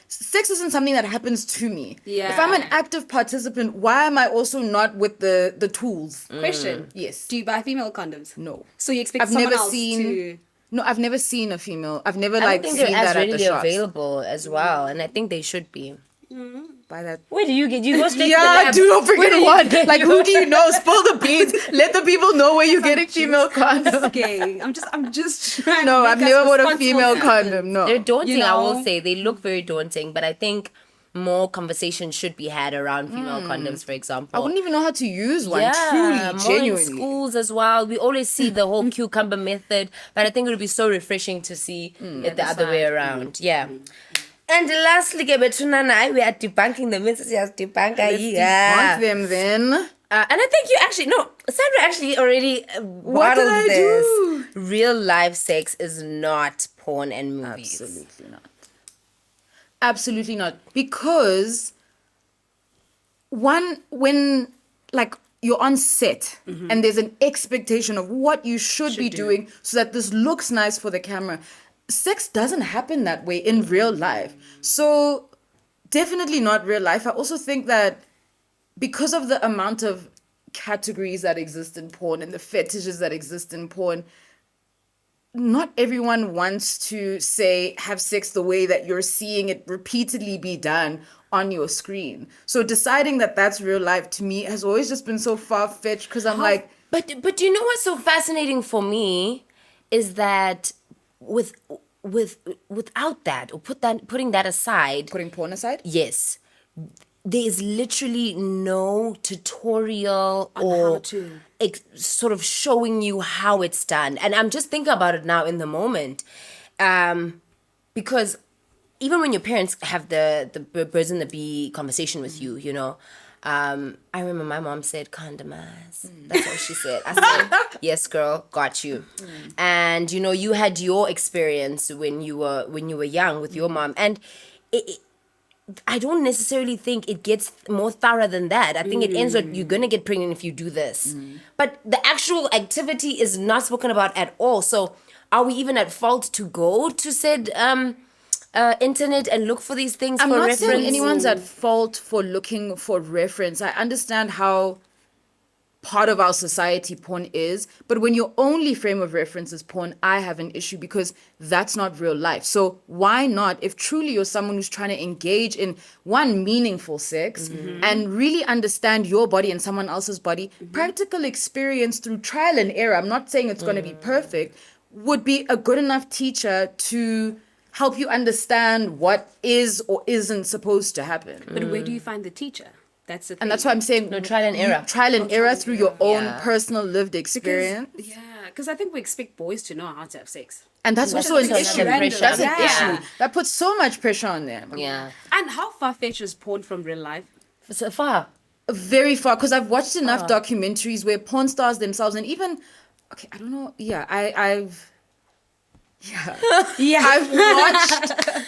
sex isn't something that happens to me. Yeah. If I'm an active participant, why am I also not with the tools? Question. Yes. Do you buy female condoms? No. So you expect I've someone never else seen. to... No, I've never seen a female. I've never I like don't think seen they're as that at the readily shops. available as well, and I think they should be. By that. Where do you get? You go straight to the Yeah, lab. do not Where forget do you one. get Like, your- who do you know? Spill the beans. Let the people know where you're getting female condoms. Okay, I'm just trying No, to I've make us never bought a responsible female citizens. condom. No. They're daunting, You I will know? say. They look very daunting, but I think more conversation should be had around female condoms, for example. I wouldn't even know how to use one. Yeah, Truly, more genuinely. in schools as well. We always see the whole cucumber method, but I think it would be so refreshing to see it the other way around. Yeah. And lastly, we are debunking the myths. Yes, Debunk them then. and I think you actually, no, Sandra actually already What did bottled I this. do? Real life sex is not porn and movies. Absolutely not. Absolutely not. Because when like you're on set and there's an expectation of what you should be doing so that this looks nice for the camera. Sex doesn't happen that way in real life. So definitely not real life. I also think that because of the amount of categories that exist in porn and the fetishes that exist in porn, not everyone wants to say have sex the way that you're seeing it repeatedly be done on your screen. So deciding that that's real life to me has always just been so far-fetched because I'm like, But you know what's so fascinating for me is that without that or putting that aside, putting porn aside. yes, there's literally no tutorial how or to. sort of showing you how it's done. And I'm just thinking about it now in the moment, because even when your parents have the birds and the bee conversation with you, you know, I remember my mom said condomize. That's what she said. I said, yes, girl, got you. And you know, you had your experience when you were young with your mom, and I don't necessarily think it gets more thorough than that. I think it ends with you're gonna get pregnant if you do this. But the actual activity is not spoken about at all. So are we even at fault to go to said internet and look for these things I'm for not reference? saying anyone's at fault for looking for reference. I understand how part of our society porn is, but when your only frame of reference is porn, I have an issue because that's not real life. So why not, if truly you're someone who's trying to engage in one meaningful sex and really understand your body and someone else's body, practical experience through trial and error, I'm not saying it's going to be perfect, would be a good enough teacher to help you understand what is or isn't supposed to happen. But where do you find the teacher? That's the thing. And that's why I'm saying No, trial and error. Trial and error through your own Yeah. personal lived experience. Because I think we expect boys to know how to have sex. And that's also an also issue. another pressure. That's an Yeah. issue. That puts so much pressure on them. Yeah. And how far-fetched is porn from real life? So far. Very far. Because I've watched enough documentaries where porn stars themselves and even, okay, I don't know. Yeah, I've watched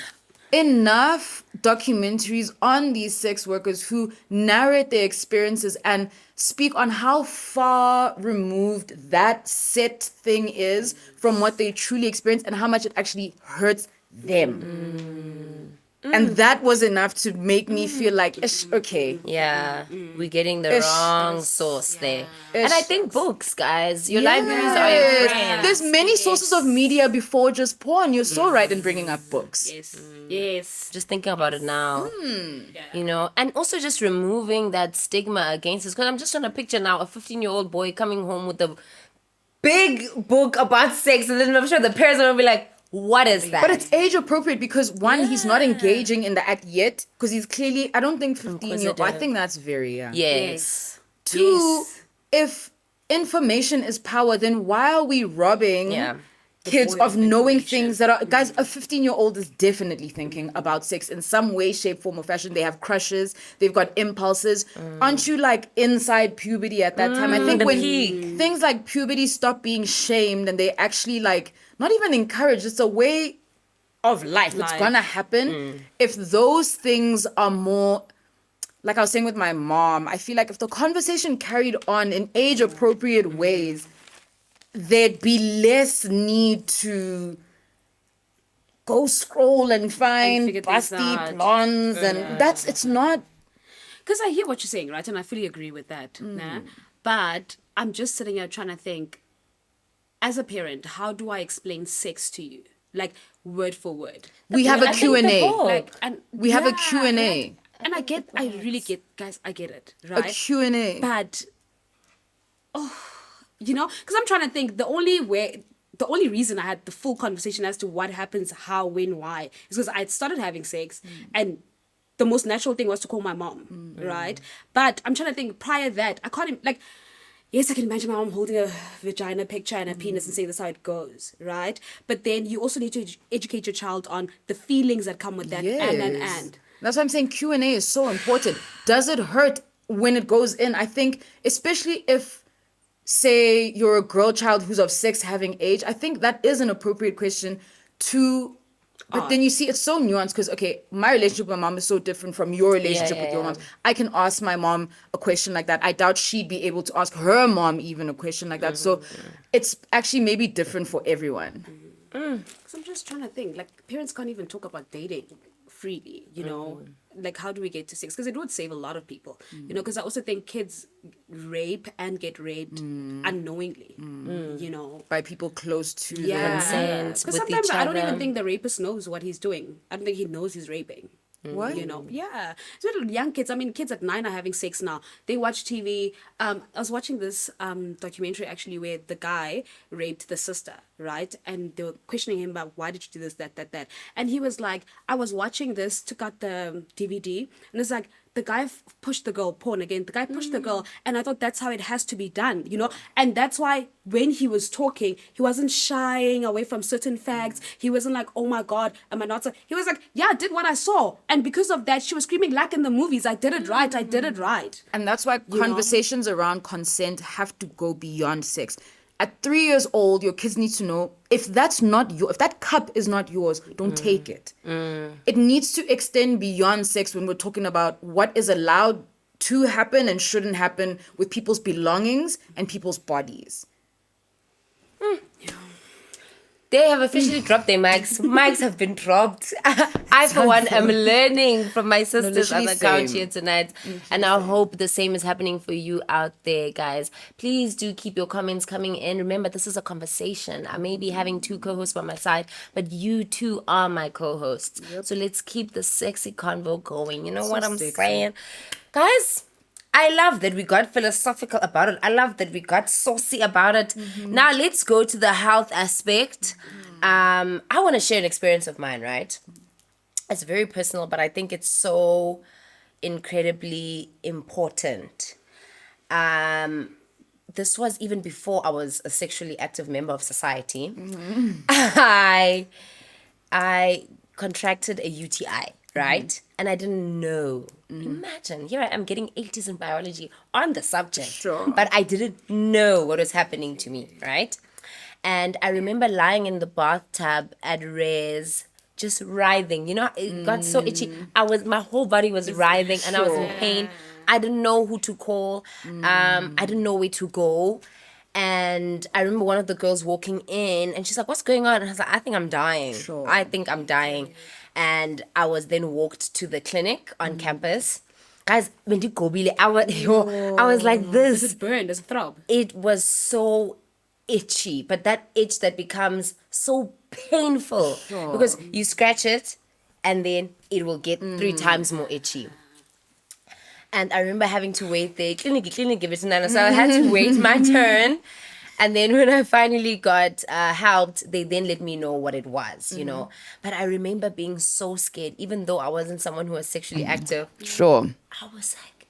enough documentaries on these sex workers who narrate their experiences and speak on how far removed that set thing is from what they truly experience and how much it actually hurts them. And that was enough to make me feel like, ish, okay. Yeah, we're getting the Ish. wrong source there. And Ish. I think books, guys. Your libraries are your Yes. friends. There's many sources of media before just porn. You're so right in bringing up books. Yes. Yes. Just thinking about it now, you know, and also just removing that stigma against us. Because I'm just trying to picture now a 15-year-old boy coming home with a big book about sex, and then I'm sure the parents are gonna be like, "What is that?" But it's age appropriate because one, he's not engaging in the act yet because he's clearly, I don't think 15-year-old, I think that's very young. yes. Two, if information is power, then why are we robbing Yeah. kids boy of of knowing information. things that are, guys, a 15-year-old is definitely thinking about sex in some way, shape, form, or fashion. They have crushes, they've got impulses. Aren't you like inside puberty at that time? I think the when peak. things like puberty stop being shamed and they actually like not even encouraged, it's a way of life. It's gonna happen. If those things are more, like I was saying with my mom, I feel like if the conversation carried on in age appropriate ways, there'd be less need to go scroll and find figure things busty out. blondes, and it's not. Because I hear what you're saying, right? And I fully agree with that. Nah? But I'm just sitting here trying to think, as a parent, how do I explain sex to you? Like, word for word. We have a I think the Q&A. book. Like, and We have a yeah, Q&A. right? And I really get, guys, I get it, A right? Q&A. But, you know, because I'm trying to think, the only reason I had the full conversation as to what happens, how, when, why, is because I had started having sex, and the most natural thing was to call my mom, right? But I'm trying to think, prior that, I can't even, like, yes, I can imagine my mom holding a vagina picture and a penis and saying that's how it goes, right? But then you also need to educate your child on the feelings that come with that, and. That's why I'm saying Q&A is so important. Does it hurt when it goes in? I think, especially if, say, you're a girl child who's of sex having age, I think that is an appropriate question to. But then you see, it's so nuanced because, okay, my relationship with my mom is so different from your relationship with your mom. I can ask my mom a question like that. I doubt she'd be able to ask her mom even a question like that. So it's actually maybe different for everyone. Because I'm just trying to think, like, parents can't even talk about dating freely, you know? Like, how do we get to sex? Because it would save a lot of people, you know? Because I also think kids rape and get raped unknowingly, you know? By people close to them. Consent Because with sometimes each I don't even other. think the rapist knows what he's doing. I don't think he knows he's raping. What? You know, yeah. So young kids, I mean, kids at 9 are having sex now. They watch TV. I was watching this documentary actually where the guy raped the sister, right? And they were questioning him about why did you do this, that. And he was like, I was watching this, took out the DVD, and it's like, the guy pushed the girl, porn again, the guy pushed the girl, and I thought that's how it has to be done, you know? And that's why when he was talking, he wasn't shying away from certain facts. He wasn't like, oh my God, am I not so? He was like, yeah, I did what I saw. And because of that, she was screaming like in the movies, I did it right, I did it right. And that's why conversations around consent have to go beyond sex. At 3 years old, your kids need to know if that cup is not yours, don't take it. It needs to extend beyond sex when we're talking about what is allowed to happen and shouldn't happen with people's belongings and people's bodies. They have officially dropped their mics. Mics have been dropped. I, for one, am learning from my sisters on the couch here tonight. And I hope the same is happening for you out there, guys. Please do keep your comments coming in. Remember, this is a conversation. I may be having 2 co-hosts by my side, but you two are my co-hosts. So let's keep the sexy convo going. You know what I'm saying? Guys, I love that we got philosophical about it. I love that we got saucy about it. Now let's go to the health aspect. I want to share an experience of mine, right? It's very personal, but I think it's so incredibly important. This was even before I was a sexually active member of society. I contracted a UTI, right? And I didn't know. Imagine, here I am getting 80s in biology on the subject. Sure. But I didn't know what was happening to me, right? And I remember lying in the bathtub at res, just writhing. You know, it got so itchy. My whole body was writhing and I was in pain. I didn't know who to call. I didn't know where to go. And I remember one of the girls walking in and she's like, what's going on? And I was like, I think I'm dying. Sure. I think I'm dying. And I was then walked to the clinic on campus. Guys, when you go, I was like this. Does it burn? Does it throb? It was so itchy, but that itch that becomes so painful because you scratch it and then it will get 3 times more itchy. And I remember having to wait there, clinic, so I had to wait my turn. And then when I finally got helped, they then let me know what it was, you know. But I remember being so scared, even though I wasn't someone who was sexually active. Sure. I was like,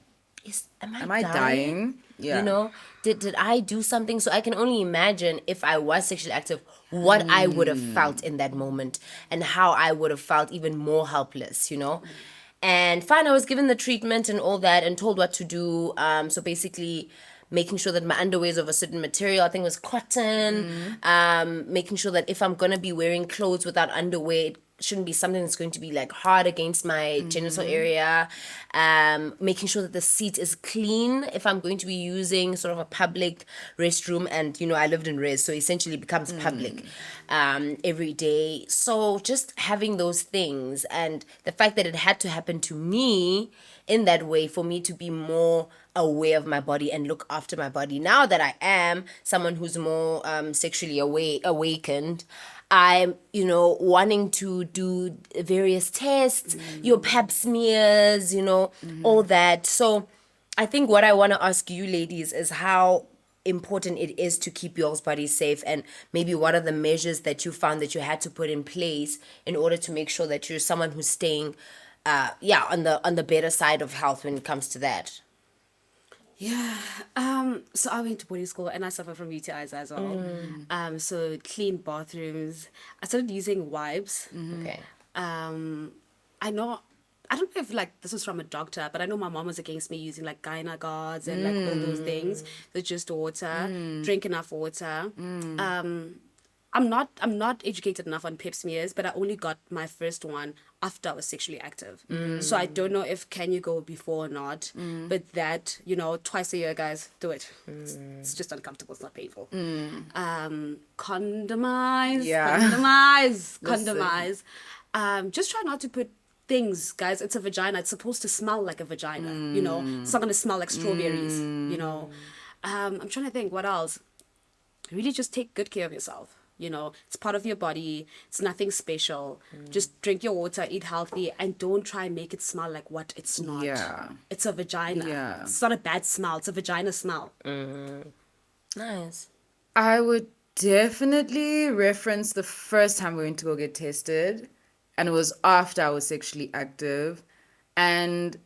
am I dying? Yeah. You know, did I do something? So I can only imagine if I was sexually active, what I would have felt in that moment and how I would have felt even more helpless, you know. And fine, I was given the treatment and all that and told what to do. So basically making sure that my underwear is of a certain material, I think it was cotton, making sure that if I'm going to be wearing clothes without underwear, shouldn't be something that's going to be like hard against my genital area. Making sure that the seat is clean if I'm going to be using sort of a public restroom, and I lived in res, so essentially it becomes public every day. So just having those things, and the fact that it had to happen to me in that way for me to be more aware of my body and look after my body. Now that I am someone who's more sexually awakened, I'm, wanting to do various tests, your pap smears, all that. So I think what I want to ask you ladies is how important it is to keep your body safe, and maybe what are the measures that you found that you had to put in place in order to make sure that you're someone who's staying on the better side of health when it comes to that. Yeah. So I went to boarding school and I suffer from UTIs as well. So clean bathrooms. I started using wipes. Okay. I don't know if like this was from a doctor, but I know my mom was against me using like gyna guards and like all those things. It's just water. Drink enough water. I'm not educated enough on pap smears, but I only got my first one after I was sexually active. So I don't know if can you go before or not. But that, twice a year, guys, do it. It's just uncomfortable. It's not painful. Condomize. Yeah. Condomize. Just try not to put things, guys. It's a vagina. It's supposed to smell like a vagina. It's not going to smell like strawberries. I'm trying to think what else. Really just take good care of yourself. It's part of your body. It's nothing special. Just drink your water, eat healthy, and don't try and make it smell like what it's not. Yeah. It's a vagina. Yeah. It's not a bad smell. It's a vagina smell. Nice. I would definitely reference the first time we went to go get tested, and it was after I was sexually active. And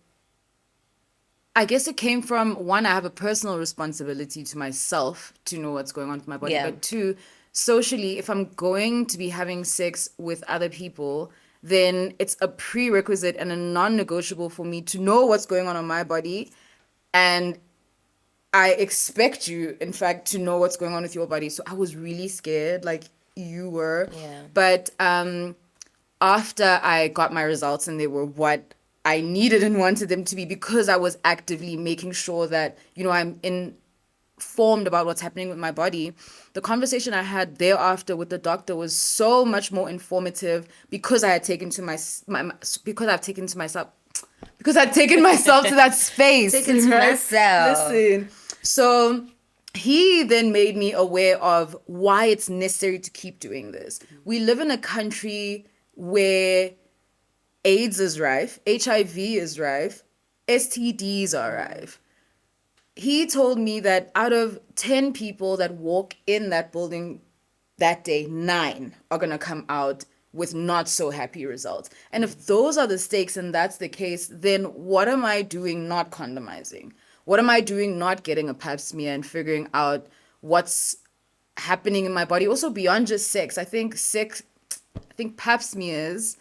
I guess it came from, one, I have a personal responsibility to myself to know what's going on with my body. Yeah. But two, socially, if I'm going to be having sex with other people, then it's a prerequisite and a non-negotiable for me to know what's going on my body. And I expect you, in fact, to know what's going on with your body. So I was really scared, like you were. Yeah. But after I got my results and they were what I needed and wanted them to be, because I was actively making sure that, I'm informed about what's happening with my body, the conversation I had thereafter with the doctor was so much more informative because I had taken myself to that space. Taken to myself. Listen. So he then made me aware of why it's necessary to keep doing this. We live in a country where AIDS is rife, HIV is rife, STDs are rife. He told me that out of 10 people that walk in that building that day, 9 are going to come out with not so happy results. And if those are the stakes and that's the case, then what am I doing not condomizing? What am I doing not getting a pap smear and figuring out what's happening in my body? Also beyond just sex. I think pap smears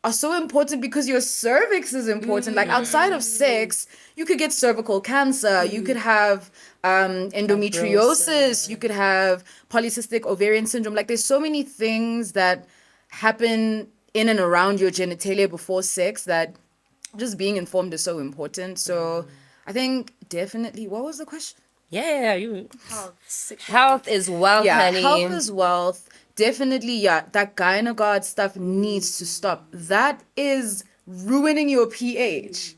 are so important because your cervix is important. Like outside of sex, you could get cervical cancer, you could have endometriosis, you could have polycystic ovarian syndrome. Like there's so many things that happen in and around your genitalia before sex that just being informed is so important. So I think definitely, what was the question? Yeah, you. Health is wealth, honey. Health is wealth. Definitely, that gynecologist stuff needs to stop. That is ruining your pH.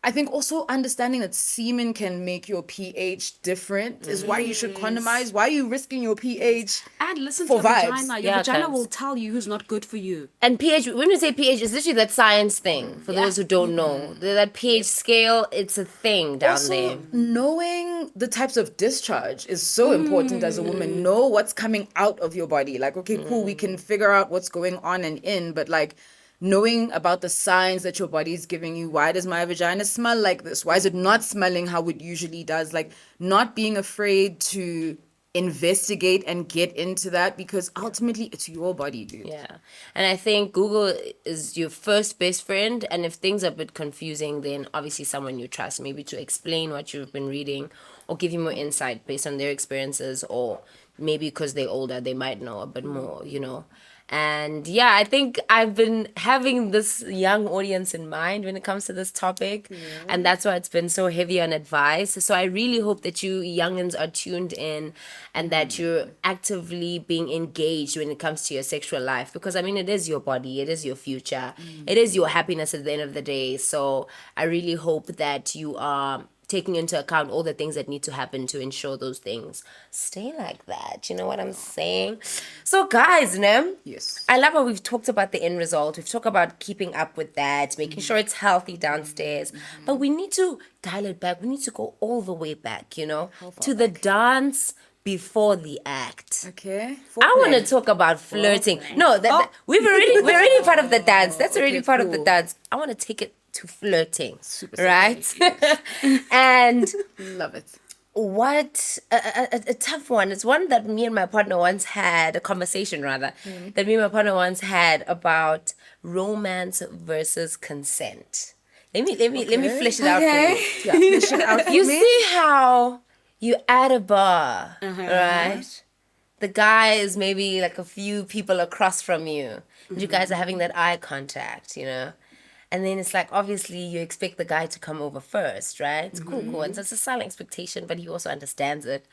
I think also understanding that semen can make your pH different is why you should condomize. Why are you risking your pH? And listen for to your vibes? vagina. Your vagina will tell you who's not good for you. And pH, when we say pH, it's literally that science thing, for those who don't know. That pH scale, it's a thing down there. Knowing the types of discharge is so important as a woman. Know what's coming out of your body. Like, okay, cool, we can figure out what's going on and in, but like, knowing about the signs that your body is giving you. Why does my vagina smell like this? Why is it not smelling how it usually does? Like, not being afraid to investigate and get into that, because ultimately it's your body, dude. Yeah. And I think Google is your first best friend. And if things are a bit confusing, then obviously someone you trust, maybe to explain what you've been reading or give you more insight based on their experiences, or maybe because they're older, they might know a bit more, And yeah, I think I've been having this young audience in mind when it comes to this topic. And that's why it's been so heavy on advice. So I really hope that you youngins are tuned in and that you're actively being engaged when it comes to your sexual life. Because I mean, it is your body, it is your future, it is your happiness at the end of the day. So I really hope that you are taking into account all the things that need to happen to ensure those things stay like that. You know what I'm saying? So guys, Yes. I love how we've talked about the end result. We've talked about keeping up with that, making sure it's healthy downstairs. But we need to dial it back. We need to go all the way back, you know, to the dance before the act. Okay. I want to talk about flirting. No, we're already part of the dance. That's already Okay, part of the cool. dance. I want to take it to flirting, Super right? And Love it. what a tough one. It's one that me and my partner once had a conversation that me and my partner once had about romance versus consent. Let me flesh it out for you. Yeah, flesh it out for You me. see how you at a bar, right? The guy is maybe like a few people across from you. And you guys are having that eye contact, you know? And then it's like, obviously, you expect the guy to come over first, right? Cool. And so it's a silent expectation, but he also understands it.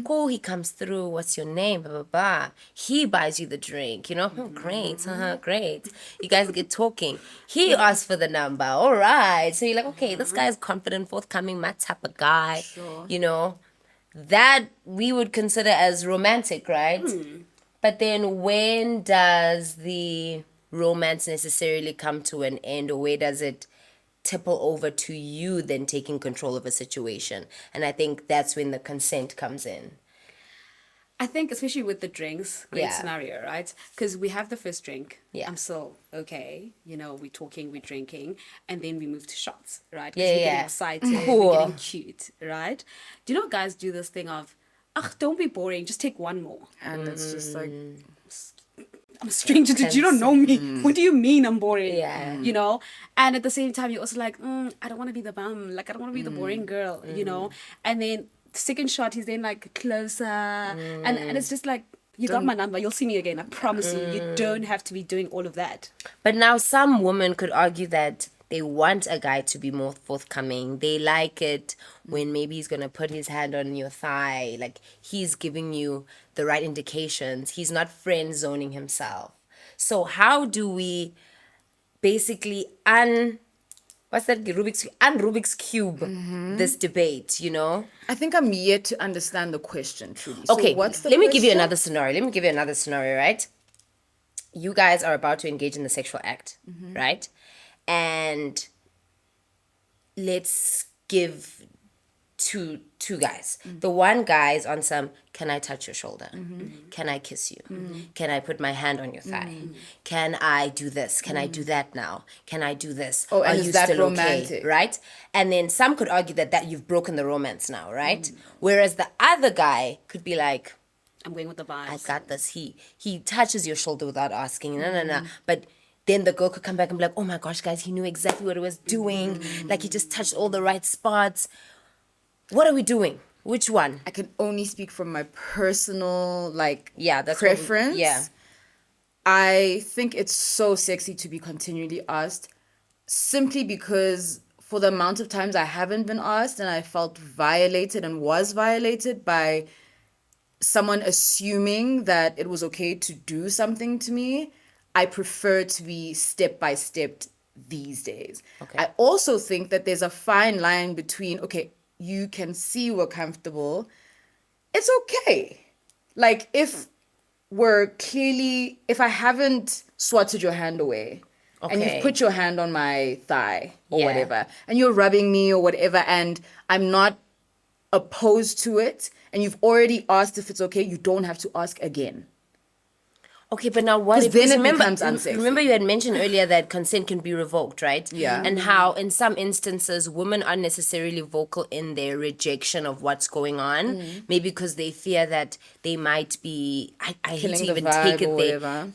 Cool, he comes through. What's your name? Blah, blah, blah. He buys you the drink, you know? Oh, great. Great. You guys get talking. He asks for the number. All right. So you're like, okay, this guy's confident, forthcoming, my type of guy. Sure. You know? That we would consider as romantic, right? But then when does the romance necessarily come to an end, or where does it tipple over to you then taking control of a situation? And I think that's when the consent comes in. I think especially with the drinks, great Yeah. scenario, right? Because we have the first drink. Yeah. I'm still okay. You know, we're talking, we're drinking, and then we move to shots, right? 'Cause Yeah, we're getting yeah. excited, Cool. we're getting cute, right? Do you know guys do this thing of, don't be boring, just take one more. And it's just like, I'm a stranger to you, don't know me. What do you mean I'm boring? Yeah. You know? And at the same time, you're also like, I don't want to be the bum. Like, I don't want to be the boring girl, you know? And then the second shot, he's then like closer. And it's just like, you got my number. You'll see me again. I promise you. You don't have to be doing all of that. But now some women could argue that they want a guy to be more forthcoming. They like it when maybe he's going to put his hand on your thigh. Like he's giving you the right indications. He's not friend zoning himself. So how do we basically Rubik's Cube this debate, you know? I think I'm yet to understand the question truly. So Okay, what's the let me give you question? another scenario. Right? You guys are about to engage in the sexual act, right? And let's give two guys. The one guy is on some, can I touch your shoulder? Can I kiss you? Can I put my hand on your thigh? Can I do this? Can I do that now? Can I do this? Oh, and Are is you that still romantic? okay? Right? And then some could argue that you've broken the romance now, right? Whereas the other guy could be like, I'm going with the vibes. I got this. He touches your shoulder without asking. No. But then the girl could come back and be like, oh my gosh, guys, he knew exactly what he was doing. Like he just touched all the right spots. What are we doing? Which one? I can only speak from my personal that's what we- preference. yeah. I think it's so sexy to be continually asked, simply because for the amount of times I haven't been asked and I felt violated and was violated by someone assuming that it was okay to do something to me, I prefer to be step by step these days. Okay. I also think that there's a fine line between, okay, you can see we're comfortable. It's okay. Like if I haven't swatted your hand away and Okay. you've put your hand on my thigh or Yeah. whatever, and you're rubbing me or whatever, and I'm not opposed to it, and you've already asked if it's okay, you don't have to ask again. Okay, but now what 'Cause if then it remember, becomes unsexy. remember you had mentioned earlier that consent can be revoked, right? Yeah. And how in some instances women aren't necessarily vocal in their rejection of what's going on. Maybe because they fear that they might be I hate Killing to the even vibe take it or there. whatever.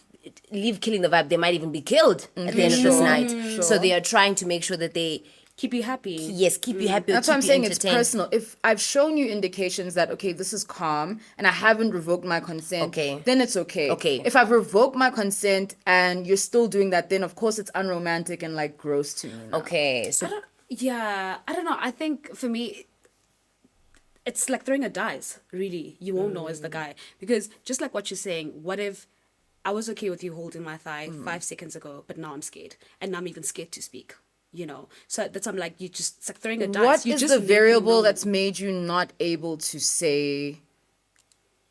Leave killing the vibe, they might even be killed at the end of this night. So they are trying to make sure that they keep you happy. Yes, keep you happy. That's keep what I'm you saying. It's entertained. personal. If I've shown you indications that, okay, this is calm and I haven't revoked my consent, Okay. then it's okay. Okay. If I've revoked my consent and you're still doing that, then of course it's unromantic and like gross to me now. Okay, so I don't know. I think for me, it's like throwing a dice, really. You won't know as the guy. Because just like what you're saying, what if I was okay with you holding my thigh 5 seconds ago, but now I'm scared. And now I'm even scared to speak, you know? So that's, I'm like, it's like throwing a dice. What You is just the never variable know. that's made you not able to say,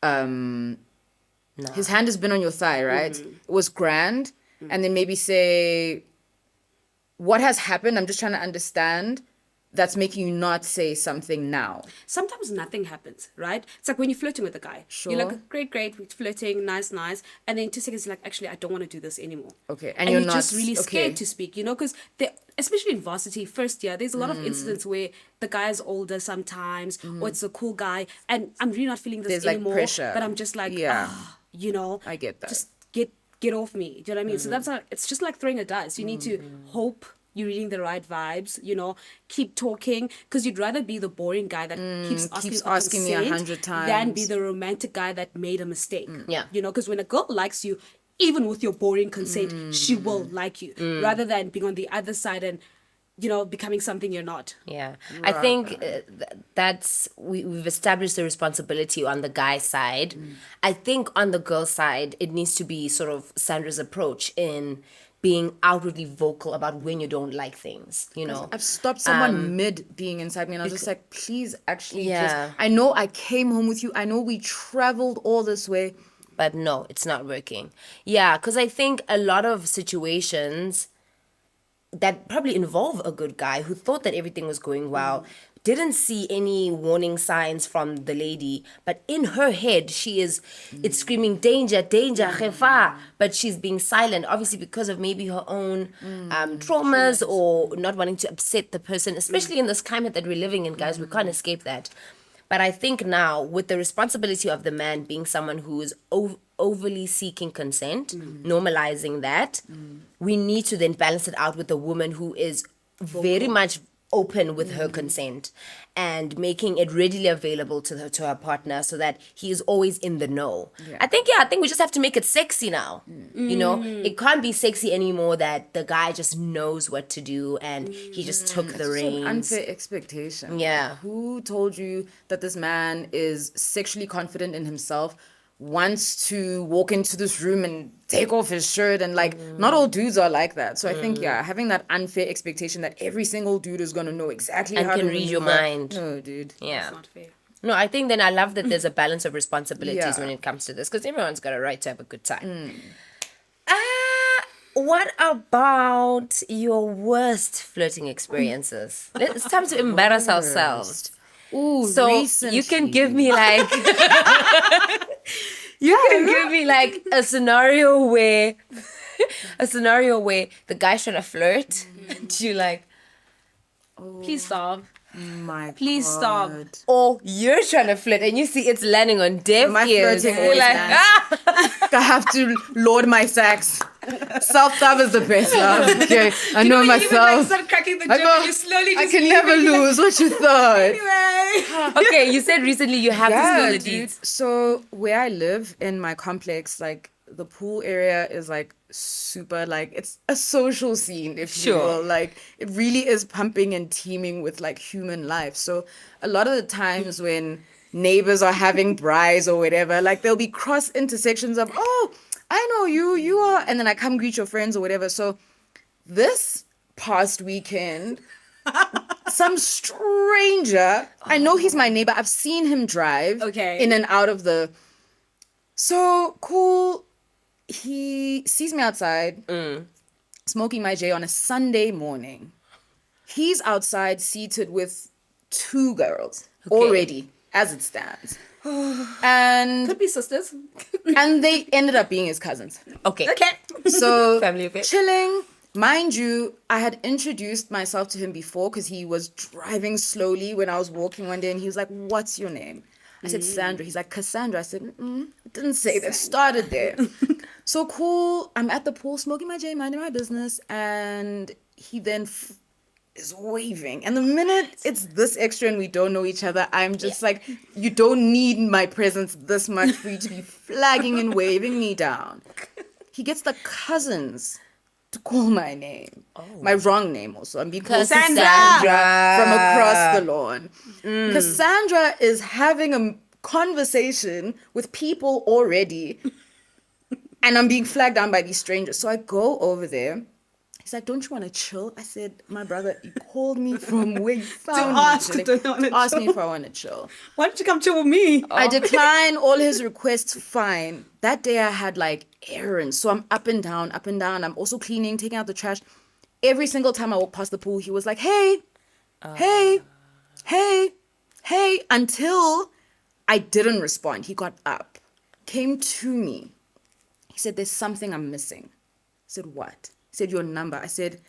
his hand has been on your thigh, right? It was grand. And then maybe say, what has happened? I'm just trying to understand. That's making you not say something now. Sometimes nothing happens, right? It's like when you're flirting with a guy. Sure. You're like, great, we're flirting, nice. And then 2 seconds, you're like, actually, I don't want to do this anymore. Okay. And you're you're not, just really scared okay. to speak, you know, because especially in varsity first year, there's a lot of incidents where the guy is older sometimes, or it's a cool guy, and I'm really not feeling this There's, like, anymore. pressure. But I'm just like, Yeah. you know, I get that. Just get off me. Do you know what I mean? So that's not, it's just like throwing a dice. You need to hope you're reading the right vibes, you know, keep talking, because you'd rather be the boring guy that keeps asking me for 100 consent than be times. the romantic guy that made a mistake. Yeah. You know, because when a girl likes you, even with your boring consent, she will like you, rather than being on the other side and, you know, becoming something you're not. yeah, I think that's we've established the responsibility on the guy side. I think on the girl side, it needs to be sort of Sandra's approach in being outwardly vocal about when you don't like things, you know. I've stopped someone mid being inside me and I was just like, please actually Yeah. I know I came home with you. I know we traveled all this way. But no, it's not working. Yeah, because I think a lot of situations that probably involve a good guy who thought that everything was going well, didn't see any warning signs from the lady, but in her head it's screaming danger, khefa, but she's being silent, obviously because of maybe her own traumas or not wanting to upset the person, especially in this climate that we're living in, guys. We can't escape that. But I think now, with the responsibility of the man being someone who is overly seeking consent, normalizing that, we need to then balance it out with a woman who is very much open with her consent and making it readily available to her partner so that he is always in the know. I think we just have to make it sexy now. You know, it can't be sexy anymore that the guy just knows what to do and he just took the It's an reins. unfair expectation. Yeah. Who told you that this man is sexually confident in himself, wants to walk into this room and take off his shirt, and like not all dudes are like that. So I think having that unfair expectation that every single dude is gonna know exactly And how can to read your maneuver. mind. No, dude. Yeah. It's not fair. No, I think then I love that there's a balance of responsibilities Yeah. when it comes to this, because everyone's got a right to have a good time. What about your worst flirting experiences? It's time to embarrass ourselves. Ooh, So you can give me like give me like a scenario where the guy's trying to flirt and you like, Please stop. my Please stop. God. or you're trying to flirt and you see it's landing on deaf My ears. flirting You're always like, lands. I have to lord my sex. Self-love is the best love. Okay, I know myself. Start cracking the I joke go, and you slowly I just can leave never it. You're like, lose what you thought. anyway. okay, you said recently you have to spill the dude. deeds. So where I live in my complex, like the pool area is like super, like it's a social scene, if you Sure. will. Like it really is pumping and teeming with like human life. So a lot of the times when neighbors are having braais or whatever, like there'll be cross intersections of, oh, I know you are, and then I come greet your friends or whatever. So this past weekend, some stranger, I know he's my neighbor, I've seen him drive Okay. in and out of the, so cool. He sees me outside smoking my J on a Sunday morning. He's outside seated with 2 girls already, as it stands. And Could be sisters. and they ended up being his cousins. Okay. Okay. So Family affair. chilling. Mind you, I had introduced myself to him before because he was driving slowly when I was walking one day, and he was like, "What's your name?" I said, "Sandra." He's like, "Cassandra." I said, "I didn't say that. Started there." So cool. I'm at the pool smoking my J, minding my business, and he then is waving. And the minute it's this extra and we don't know each other, I'm just like, you don't need my presence this much for you to be flagging and waving me down. He gets the cousins to call my name. My wrong name also. I'm being called Cassandra from across the lawn. Cassandra is having a conversation with people already. And I'm being flagged down by these strangers. So I go over there. He's like, don't you want to chill? I said, my brother, you called me from where you found me. ask me if I want to chill. Why don't you come chill with me? I decline all his requests, fine. That day I had like errands. So I'm up and down, up and down. I'm also cleaning, taking out the trash. Every single time I walk past the pool, he was like, hey, until I didn't respond. He got up, came to me. He said, there's something I'm missing. I said, what? He said, your number. I said,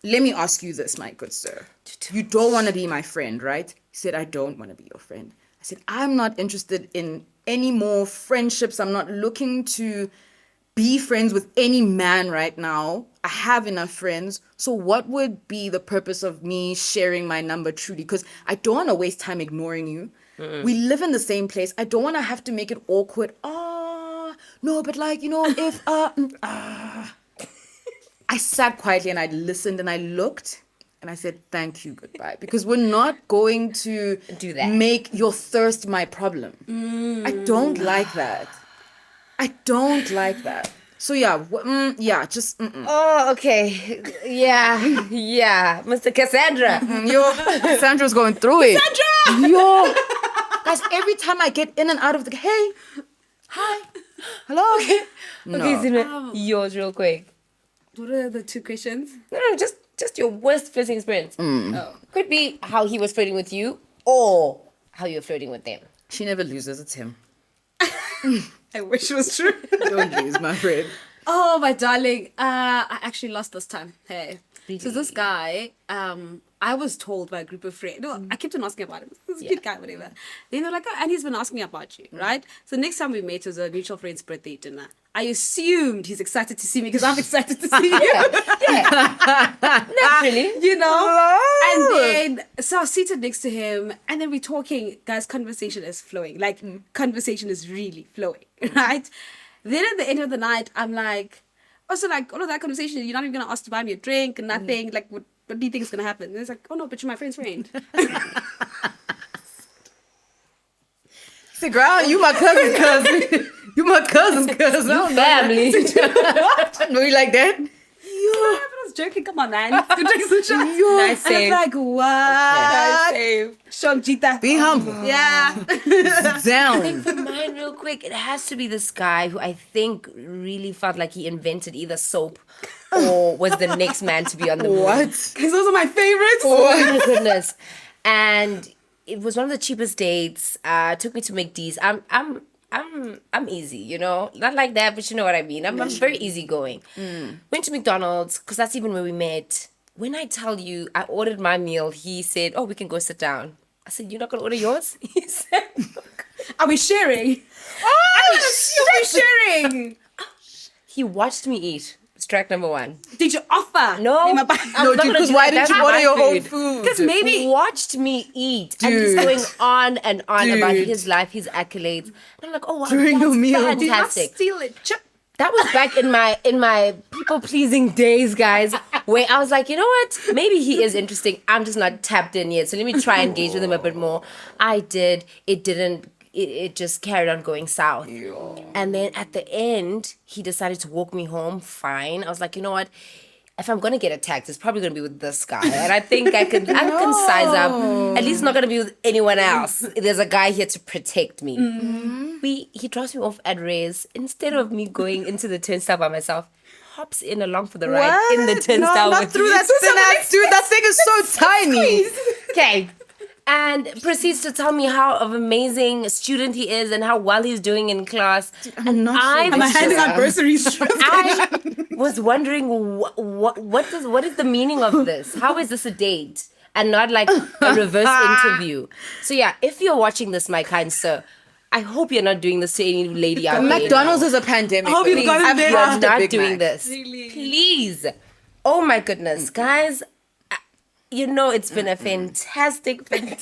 let me ask you this, my good sir. You don't want to be my friend, right? He said, I don't want to be your friend. I said, I'm not interested in any more friendships. I'm not looking to be friends with any man right now. I have enough friends. So what would be the purpose of me sharing my number truly? Because I don't want to waste time ignoring you. We live in the same place. I don't want to have to make it awkward. No, but like, if, I sat quietly and I listened and I looked and I said, thank you, goodbye. Because we're not going to do that. Make your thirst my problem. I don't like that. So yeah, just. Oh, okay. Yeah. Mr. Cassandra. Cassandra's going through it. Yo. Guys, every time I get in and out of the, hey, hi, hello. Okay, Zina, yours real quick. What are the two questions? No, just your worst flirting experience. Could be how he was flirting with you or how you were flirting with them. She never loses, it's him. I wish it was true. Don't lose, my friend. Oh, my darling. I actually lost this time. Hey. Really? So this guy, I was told by a group of friends. No, I kept on asking about him. He's a cute guy, whatever. Then they're like, and he's been asking me about you, right? So next time we met was a mutual friend's birthday dinner. I assumed he's excited to see me because I'm excited to see you. Naturally. And then, so I was seated next to him and then we're talking. Guys, conversation is flowing. Like, conversation is really flowing, right? Then at the end of the night, I'm like, also like, all of that conversation, you're not even going to ask to buy me a drink, nothing. Like, what do you think is going to happen? And it's like, oh no, but you're my friend's friend. Say, girl, you my cousin's cousin. You my cousin's cousin. You family. No, you like that? I was joking. Come on, man. Go drink some shots. Nice And save. I'm like, what? Nice save. Shonjita. Be humble. Yeah. Down. For mine, real quick, it has to be this guy who I think really felt like he invented either soap or was the next man to be on the moon. What? Because those are my favorites. Oh my goodness! And it was one of the cheapest dates. Took me to McD's. I'm easy, not like that, but you know what I mean. I'm very easygoing. Went to McDonald's because that's even where we met. When I tell you, I ordered my meal. He said, "Oh, we can go sit down." I said, "You're not gonna order yours?" He said, Are we sharing? "Oh, Are we sharing? He watched me eat. Strike number one. Did you offer? No, him a I'm bite? not gonna because do why that. didn't you That's order my your own food. food? Because maybe He watched me eat and he's going on and on about his life, his accolades. And I'm like, oh wow, During that's your meal. did not fantastic. steal it. That was back in my people pleasing days, guys, where I was like, you know what? Maybe he is interesting. I'm just not tapped in yet. So let me try and engage with him a bit more. I did. It didn't. It just carried on going south. And then at the end, he decided to walk me home. Fine. I was like, you know what? If I'm gonna get attacked, it's probably gonna be with this guy. And I think I can size up. At least not gonna be with anyone else. There's a guy here to protect me. He drops me off at Ray's. Instead of me going into the turnstile by myself, hops in along for the ride in the turnstile not with through me. that thin ass, dude. That thing is so tiny. Okay. And proceeds to tell me how of amazing student he is and how well he's doing in class. And I Am I handing out bursaries? I was wondering what is the meaning of this? How is this a date and not like a reverse interview? So yeah, if you're watching this, my kind sir, I hope you're not doing this to any lady out there. McDonald's is a pandemic. I hope you've Please. gotten I've there. You're loved a not Big doing Mac. this. Really? Please. Oh my goodness, guys. you know, it's been a fantastic time.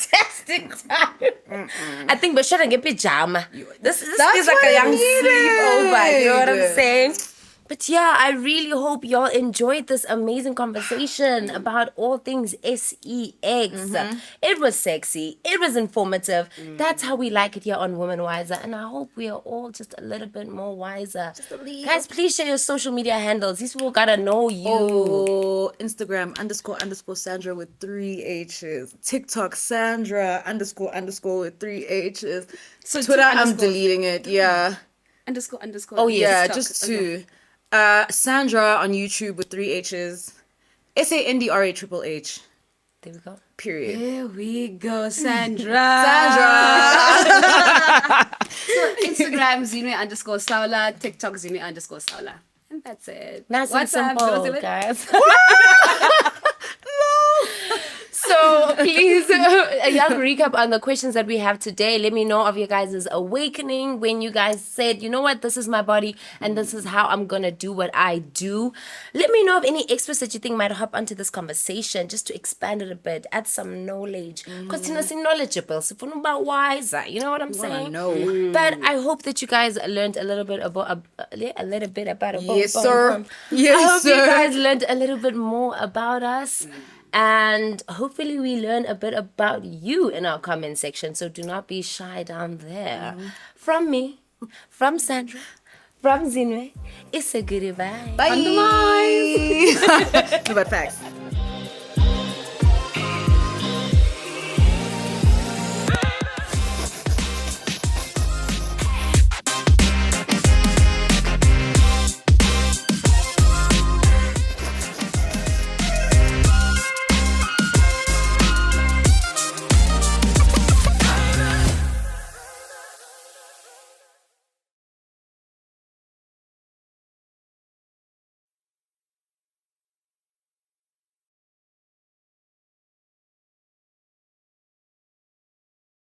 I think we should get pajama. This feels like a young sleepover. You know what I'm saying? But yeah, I really hope y'all enjoyed this amazing conversation about all things sex. It was sexy. It was informative. That's how we like it here on WomanWizer. And I hope we are all just a little bit more wiser. Guys, please share your social media handles. These people gotta know you. Oh, Instagram _ Sandra with 3 H's. TikTok Sandra _ with 3 H's. So Twitter, I'm deleting it. Yeah. __. Oh, yes. Yeah, TikTok. just 2. Sandra on YouTube with 3 H's. SANDRA There we go. period. There we go, Sandra. So Instagram Zine _ Saula, TikTok Zine _ Saula. And that's it. Nice What's and up, simple, Joseph? guys. So please, a young recap on the questions that we have today. Let me know of your guys' awakening when you guys said, you know what, this is my body and this is how I'm going to do what I do. Let me know of any experts that you think might hop onto this conversation just to expand it a bit, add some knowledge. Because it's knowledgeable, so about wiser. You know what I'm saying? know. But I hope that you guys learned a little bit about Yes, sir. Yes, I hope you sir. guys learned a little bit more about us. And hopefully we learn a bit about you in our comment section. So do not be shy down there. From me, from Sandra, from Zinwe, it's a goodbye. Bye. Bye. But facts.